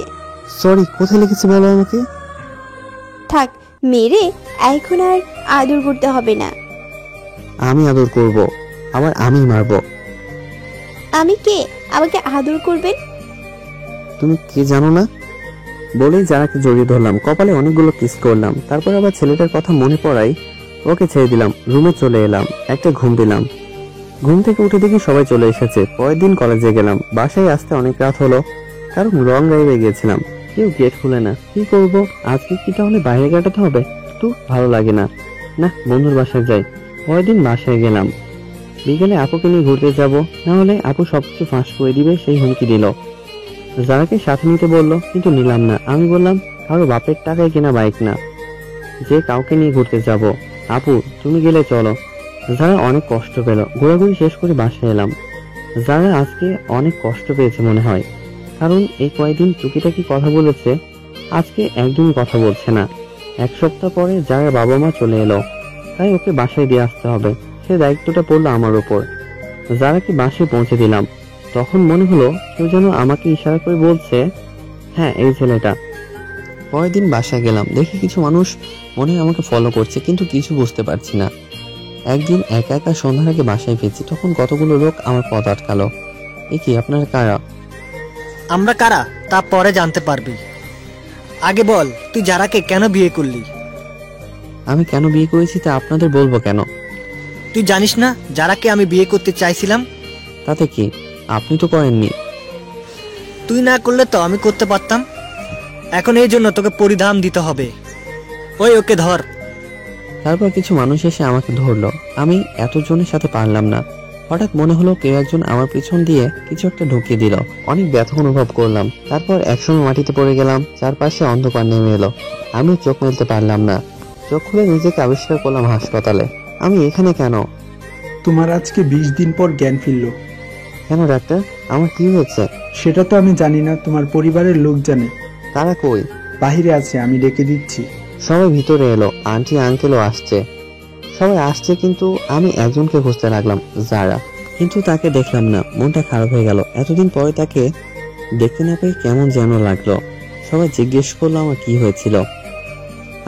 সরি, কোথায় লেগেছে বলো আমাকে। থাক, মেরে এখন আর আদর করতে হবে না। আমি আদর করব, আবার আমি মারবো। আমি কে, আমাকে আদর করবেন? তুমি কে জানো না? বলেই যারাকে জড়িয়ে ধরলাম, কপালে অনেকগুলো কিস করলাম। তারপর আবার ছেলেটার কথা মনে পড়াই ওকে ছেড়ে দিলাম। রুমে চলে এলাম, একটা ঘুম দিলাম। ঘুম থেকে উঠে দেখি সবাই চলে এসেছে। পরের দিন কলেজে গেলাম। বাসায় আসতে অনেক রাত হলো, কারণ লং ড্রাইভে গিয়েছিলাম। কেউ গেট খুলে না। কি করব, আজকে কি তাহলে বাইরে কাটাতে হবে? তো ভালো লাগে না, না বন্ধুর বাসায় যাই। পরের দিন বাসায় গেলাম। বিকেলে আপুকে নিয়ে ঘুরতে যাব, না হলে আপু সবকিছু ফাঁস করে দিবে, সেই হুমকি দিল। যারাকে সাথে নিতে বললো, কিন্তু নিলাম না। আমি বললাম কারো বাপের টাকায় কেনা বাইক না যে কাউকে নিয়ে ঘুরতে যাব। আপু তুমি গেলে চলো। যারা অনেক কষ্ট পেল। ঘোরাঘুরি শেষ করে বাসায় এলাম। যারা আজকে অনেক কষ্ট পেয়েছে মনে হয়, কারণ এই কয়েকদিন টুকিটাকি কথা বলেছে, আজকে একদমই কথা বলছে না। এক সপ্তাহ পরে যারা বাবা মা চলে এলো, তাই ওকে বাসায় দিয়ে আসতে হবে। সে দায়িত্বটা পড়লো আমার উপর। যারাকে বাসায় পৌঁছে দিলাম, তখন মনে হলো কেউ যেন আমাকে ইশারা করে বলছে, হ্যাঁ এই ছেলেটা। পরের দিন বাসায় গেলাম, দেখি কিছু মানুষ মনে হয় আমাকে ফলো করছে, কিন্তু কিছু বুঝতে পারছি না। একদিন একা একা সন্ধ্যার আগে বাসায় ফিরছি, তখন কতগুলো লোক আমার পথ আটকালো। এ কি, আপনারা কারা? আমরা কারা তা পরে জানতে পারবি। আগে বল, তুই যারাকে কেন বিয়ে করলি? আমি কেন বিয়ে করেছি তা আপনাদের বলবো কেন? তুই জানিস না যারাকে আমি বিয়ে করতে চাইছিলাম? তাতে কি, আপনি তো করেননি। তুই না করলে তো আমি করতে পারতাম। এখন এই জন্য তোকে পরিধান দিতে হবে। ওকে ধর। তারপর কিছু মানুষ এসে আমাকে ধরলো। আমি এতজনের সাথে পারলাম না। হঠাৎ মনে হলো কেউ একজন আমার পিছন দিয়ে কিছু একটা ঢুকিয়ে দিল। অনেক ব্যথা অনুভব করলাম। তারপর একসময় মাটিতে পড়ে গেলাম। চারপাশে অন্ধকার নেমে এলো। আমি চোখ মেলতে পারলাম না। চোখ খুলে নিজেকে আবিষ্কার করলাম হাসপাতালে। আমি এখানে কেন? তোমার আজকে 20 দিন পর জ্ঞান ফিরল। কেন ডাক্তার, আমার কি হয়েছে? সেটা তো আমি জানি না, তোমার পরিবারের লোক জানে। তারা কই? বাহিরে আছে, আমি ডেকে দিচ্ছি। সবাই ভিতরে এলো। আন্টি আঙ্কেলও আসছে। সবাই আসছে, কিন্তু আমি একজনকে খুঁজতে লাগলাম, যারা। কিন্তু তাকে দেখলাম না। মনটা খারাপ হয়ে গেল। এতদিন পরে তাকে দেখতে না পেয়ে কেমন যেন লাগলো। সবাই জিজ্ঞেস করলো আমার কি হয়েছিল।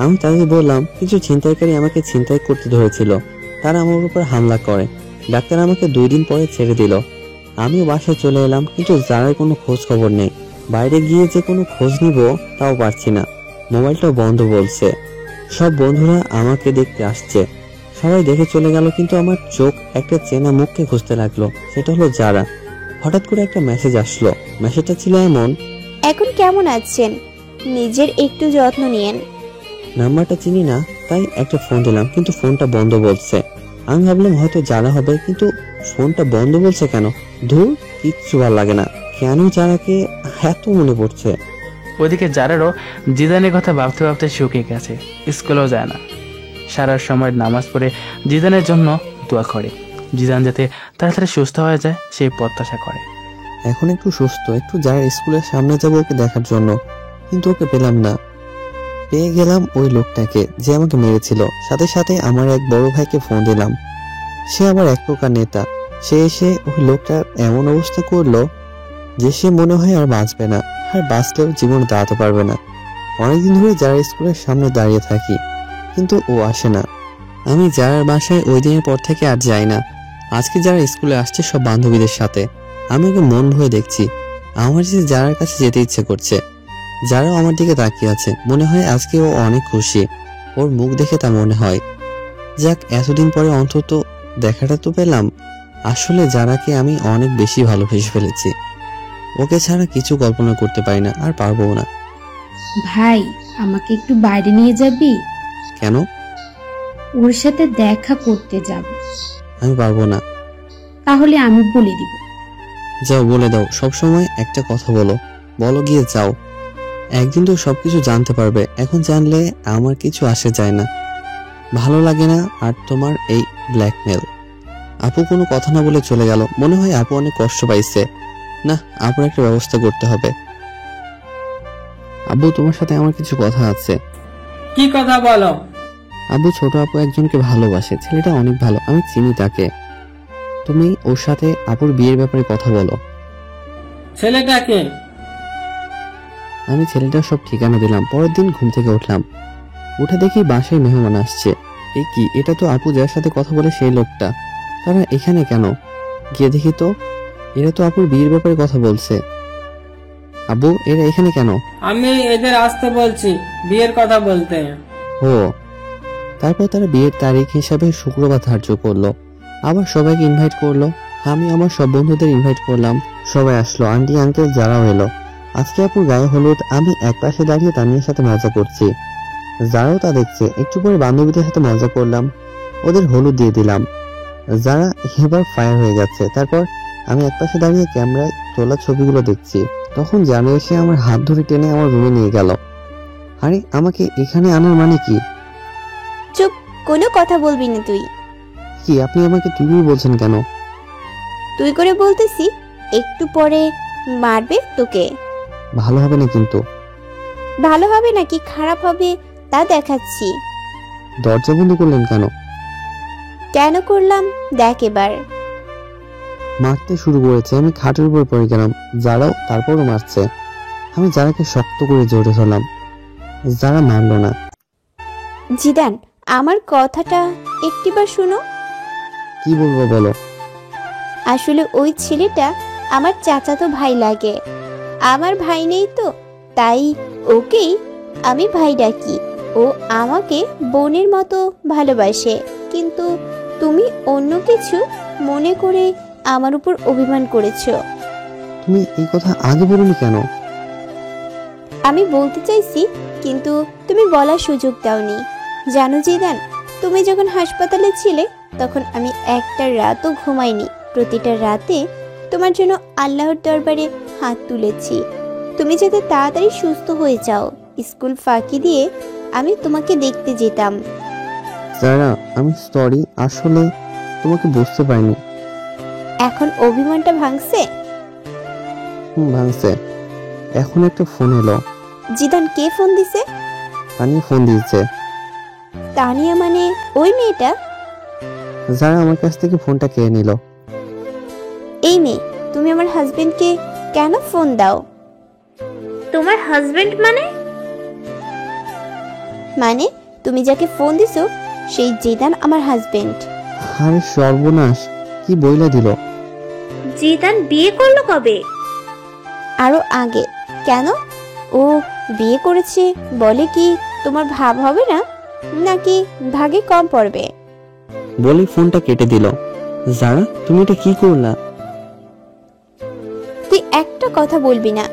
আমি তাদের বললাম কিছু ছিনতাইকারী আমাকে ছিনতাই করতে ধরেছিল। তারা আমার উপর হামলা করে। ডাক্তার আমাকে 2 দিন পরে ছেড়ে দিল। আমিও বাসায় চলে এলাম, কিন্তু যারার কোনো খোঁজ খবর নেই। বাইরে গিয়ে যে কোনো খোঁজ নিব তাও পারছি না। মোবাইলটাও বন্ধ বলছে। সব বন্ধুরা আমাকে দেখতে আসছে। সবাই দেখে চলে গেল, কিন্তু আমার চোখ একটা চেনা মুখকে খুঁজতে লাগলো। সেটা হলো যারা। হঠাৎ করে একটা মেসেজ আসলো। মেসেজটা ছিল এমন, এখন কেমন আছেন? নিজের একটু যত্ন নিয়েন। নাম্বারটা চিনি না, তাই একটা ফোন দিলাম, কিন্তু ফোনটা বন্ধ বলছে। আমি ভাবলাম হয়তো যারা হবে, কিন্তু ফোনটা বন্ধ বলছে কেন? ধুর, কিচ্ছু ভালো লাগে না। কেন যারাকে এত মনে পড়ছে? ওইদিকে যারারও জিদানের কথা ভাবতে ভাবতে শুকিয়ে গেছে, স্কুলেও যায় না। সারা সময় নামাজ পড়ে জিদানের জন্য দোয়া করে, জিদান যাতে তাড়াতাড়ি সুস্থ হয়ে যায় সেই প্রত্যাশা করে। এখন একটু সুস্থ, একটু যারা স্কুলের সামনে যাবো ওকে দেখার জন্য, কিন্তু ওকে পেলাম না। পেয়ে গেলাম ওই লোকটাকে যে আমাকে মেরেছিল। সাথে সাথে আমার এক বড় ভাইকে ফোন দিলাম। সে আবার এক প্রকার নেতা। সে এসে ওই লোকটার এমন অবস্থা করলো যে সে মনে হয় আর বাঁচবে না, আর বাঁচলেও জীবনে দাঁড়াতে পারবে না। অনেকদিন ধরে যারা স্কুলের সামনে দাঁড়িয়ে থাকি, কিন্তু ও আসে না। আমি যারার বাসায় ওই দিনের পর থেকে আর যাই না। আজকে যারা স্কুলে আসছে সব বান্ধবীদের সাথে। আমি ওকে মন ভরে দেখছি। আমার যে যারার কাছে যেতে ইচ্ছে করছে। যারাও আমার দিকে তাকিয়ে আছে, মনে হয় আজকে ও অনেক খুশি। ওর মুখ দেখে তা মনে হয়। যাক, এতদিন পরে অন্তত দেখাটা তো পেলাম। আসলে যারাকে আমি অনেক বেশি ভালোবেসে ফেলেছি। ওকে ছাড়া কিছু কল্পনা করতে পারি না, আর পারবো না। ভাই, আমাকে একটু বাইরে নিয়ে যাবি? কেন? ওর সাথে দেখা করতে যাব। আমি পারবো না। তাহলে আমি বলে দিব। যাও, বলে দাও। সবসময় একটা কথা বলো, বলো গিয়ে যাও। একদিন তো সবকিছু জানতে পারবে। এখন জানলে আমার কিছু আসে যায় না, ভালো লাগে না। আর তোমার এই ব্ল্যাকমেল। আপু কোনো কথা না বলে চলে গেল। মনে হয় আপু অনেক কষ্ট পাইছে। না, আপুর একটা ব্যবস্থা করতে হবে। আব্বু, তোমার সাথে আমার কিছু কথা আছে। কি কথা বলো? আব্বু, ছোট আপু একজনকে ভালোবাসে। ছেলেটা অনেক ভালো, আমি চিনি তাকে। তুমি ওর সাথে আপুর বিয়ের ব্যাপারে কথা বলো। ছেলেটাকে? আমি ছেলেটার সব ঠিকানা দিলাম। পরের দিন ঘুম থেকে উঠলাম, উঠে দেখি বাসায় মেহমান আসছে। এ কি, এটা তো আপু যার সাথে কথা বলে সেই লোকটা। তারা এখানে কেন? গিয়ে দেখি তো, এরা তো আপুর বিয়ের ব্যাপারে কথা বলছে। আব্বু, এরা এখানে কেন? আমি এদের আসতে বলছি বিয়ের কথা বলতে। ও, তারপর তারা বিয়ের তারিখ হিসাবে শুক্রবার ধার্য করলো। আবার সবাইকে ইনভাইট করলো। আমি আমার সব বন্ধুদের ইনভাইট করলাম। সবাই আসলো, আন্টি আঙ্কেল যারাও এলো। আজকে আপুর গায়ে হলুদ। আমি এক পাশে দাঁড়িয়ে তানিয়ার সাথে মজা করছি, যারাও তা দেখছে। একটু পরে বান্ধবীদের সাথে মজা করলাম, ওদের হলুদ দিয়ে দিলাম। যারা এবার ফায়ার হয়ে যাচ্ছে। তারপর আমি এক পাশে দাঁড়িয়ে ক্যামেরায় তোলা ছবিগুলো দেখছি। তখন জানো এসে আমার হাত ধরে টেনে আমার রুমে নিয়ে গেল। আরে, আমাকে এখানে আনার মানে কি? চুপ, কোনো কথা বলবি না তুই। কি, আপনি আমাকে তুমি বলছেন কেন? তুই করে বলতেছি। একটু পরে মারবে তোকে। ভালো হবে না কিন্তু। ভালো হবে নাকি খারাপ হবে তা দেখাচ্ছি। দরজা বন্ধ করলেন কেন? কেন করলাম দেখ এবার। মারতে শুরু করেছে। আমি খাটের উপর পড়ে গেলাম। যারাও তারপরও মারছে। আমি যারাকে শক্ত করে জড়িয়ে ধরলাম। যারা মারলো না। জিদান, আমার কথাটা একটিবার শুনো। কি বলবো বলো। আসলে ওই ছেলেটা আমার চাচাতো ভাই লাগে। আমার ভাই নেই তো, তাই ওকেই আমি ভাই ডাকি। ও আমাকে বোনের মতো ভালোবাসে, কিন্তু তুমি অন্য কিছু মনে করে আমার উপর অভিমান করেছো। তুমি এই কথা আগে বলনি কেন? আমি বলতে চাইছি, কিন্তু তুমি বলার সুযোগ দাওনি। জানো জিদান, তুমি যখন হাসপাতালে ছিলে তখন আমি একটা রাতও ঘুমাইনি। প্রতিটা রাতে তোমার জন্য আল্লাহর দরবারে হাত তুলেছি, তুমি যাতে তাড়াতাড়ি সুস্থ হয়ে যাও। স্কুল ফাঁকি দিয়ে আমি তোমাকে দেখতে যেতাম। যারা, আমি সরি, আসলে তোমাকে বুঝতে পারিনি। এখন অভিমানটা ভাঙছে? ভাঙছে। এখন একটা ফোন এলো। জিদান, কে ফোন দিছে? তানিয়া ফোন দিয়েছে। তানিয়া মানে ওই মেয়েটা? যারা আমার কাছ থেকে ফোনটা কেড়ে নিল। এই মেয়ে, তুমি আমার হাজবেন্ডকে কেন ফোন দাও? তোমার হাজবেন্ড মানে? মানে তুমি যাকে ফোন দিছো সেই জিদান আমার হাজবেন্ড। আরে সর্বনাশ, কি বইলা দিল। জিদান বিয়ে করলো কবে? আরো আগে। কেন? ও বিয়ে করেছে বলে কি তোমার ভাব হবে না, নাকি ভাগে কম পড়বে? বলে ফোনটা কেটে দিল। যারা, তুমি এটা কি করলা? তুই একটা কথা বলবি না,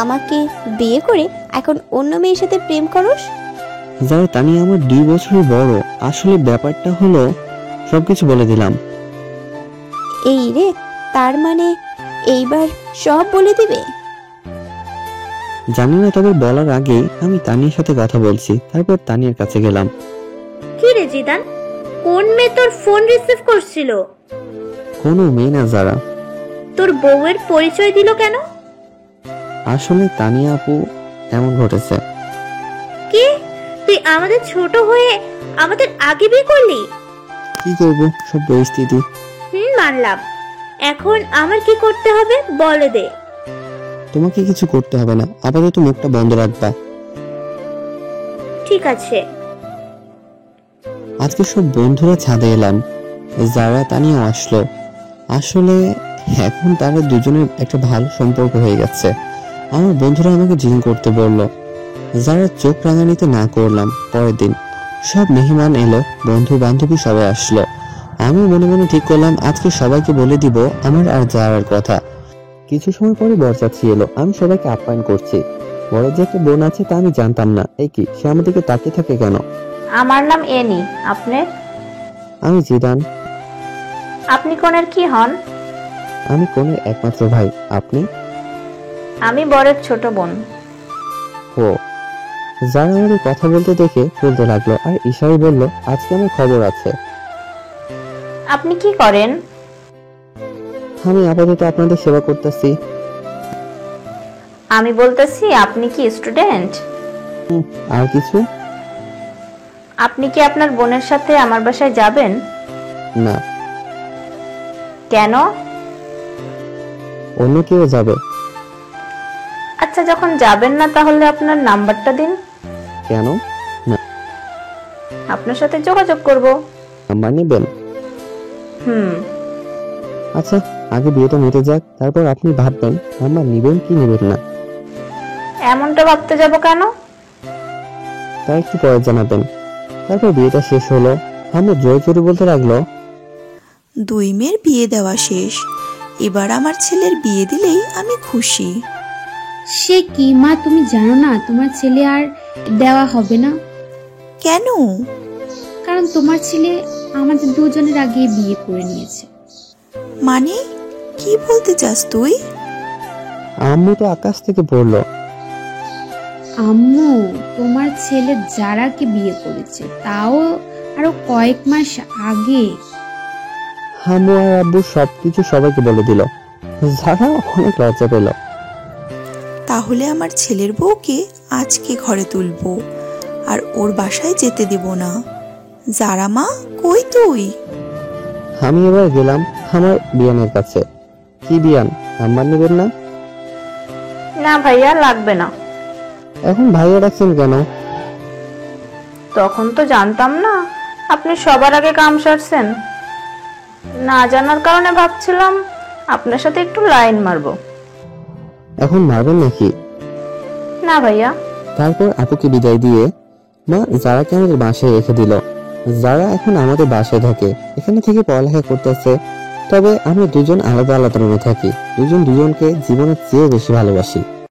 আমাকে বিয়ে করে এখন অন্য মেয়ের সাথে প্রেম করস? যারা, তানিয়া আমার 2 বছরের বড়। আসলে ব্যাপারটা হলো, সবকিছু বলে দিলাম। এই রে, তার মানে এইবার সব বলে দিবে? জানি না, তবে বলার আগে আমি তানিয়ার সাথে কথা বলছি। তারপর তানিয়ার কাছে গেলাম। কি রে জিদান, কোন মেয়ে তোর ফোন রিসিভ করছিল? কোনো মেয়ে না যারা। তোর বউয়ের পরিচয় দিল কেন? আসলে তানিয়া আপু, এমন ঘটেছে। কি, তুই আমাদের ছোট হয়ে আমাদের আগে বিয়ে করলি? কি করব, সব পরিস্থিতি। মানলাম। এখন আমার কি করতে হবে বলে দে। তোমাকে কিছু করতে হবে না, আপাতত মুখটা বন্ধ রাখবা। ঠিক আছে। আজকে সব বন্ধুরা ছাদে এলাম। যারা, তানিয়া আসলো। আসলে এখন তারা দুজনের একটা ভালো সম্পর্ক হয়ে গেছে। আমার বন্ধুরা আমাকে জিম করতে বললো। যারা চোখ রাঙানিতে না করলাম। পরের দিন সব মেহমান এলো, বন্ধু বান্ধবী সবাই আসলো। আমি মনে মনে ঠিক করলাম আজকে সবাইকে বলে দিব আমার আর যাওয়ার কথা। কিছু সময় পরে বরযাত্রী এলো। আমি সবাইকে আপ্যায়ন করছি। বড় যে একটা বোন আছে তা আমি জানতাম না। এই কি, সে আমাদেরকে তাকিয়ে থাকে কেন? আমার নাম এনি। আপনার? আমি জিদান। আপনি কোনের কি হন? আমি কোনের একমাত্র ভাই। আপনি? আমি বরের ছোট বোন। ও। যারা আমাদের কথা বলতে দেখে বলতে লাগলো আর ইশারায় বলল, আজকে আমার খবর আছে। আপনি কি করেন? আমি আপাতত আপনাদের সেবা করতেছি। আমি বলতেছি, আপনি কি স্টুডেন্ট? আর কিছু? আপনি কি আপনার বোনের সাথে আমার বাসায় যাবেন? না। কেন? অন্য কেউ যাবে। আচ্ছা, যখন যাবেন না তাহলে আপনার নাম্বারটা দিন। কেন? না। আপনার সাথে যোগাযোগ করব। নাম্বার নেবেন? আচ্ছা, আগে বিয়েটা মিটে যাক, তারপর আপনি ভাববেন নাম্বার নিবেন কি নিবেন না। এমনটা ভাবতে যাব কেন? তাই একটু পরে জানাবেন। তারপর বিয়েটা শেষ হলো। আমরা জয় জোরে বলতে লাগলো, 2 মেয়ের বিয়ে দেওয়া শেষ, এবার আমার ছেলের বিয়ে দিলেই আমি খুশি। সে কি মা, তুমি জানো না তোমার ছেলে আর দেওয়া হবে না? কেন? কারণ তোমার ছেলে আমাদের দুজনের আগে বিয়ে করে নিয়েছে। মানে কি বলতে চাস তুই? আম্মু তো আকাশ থেকে পড়লো। আম্মু তোমার ছেলে যারাকে বিয়ে করেছে, তাও আরো কয়েক মাস আগে। আম্মু আর আব্বু সবকিছু সবাইকে বলে দিল। যারা অনেক লজ্জা পেল। তাহলে আমার ছেলের বউকে আজকে ঘরে তুলবো আর ওর বাসায় যেতে দেব না। যারা মা, কই তুই? আমি এবার গেলাম আমার বিয়ানের কাছে। কি বিয়ান, নাম্বার নেবেন না? না ভাইয়া, লাগবে না। এখন ভাইয়া ডাকছেন কেন? তখন তো জানতাম না আপনি সবার আগে কাম সারছেন। না জানার কারণে ভাবছিলাম আপনার সাথে একটু লাইন মারবো। এখন মারবেন নাকি? না ভাইয়া। তারপর আপুকে বিদায় দিয়ে মা যারাকে আমাদের বাসায় রেখে দিল। যারা এখন আমাদের বাসায় থাকে, এখানে থেকে পড়ালেখা করতেছে। তবে আমরা দুজন আলাদা আলাদা রুমে থাকি। দুজন দুজনকে জীবনের চেয়ে বেশি ভালোবাসি।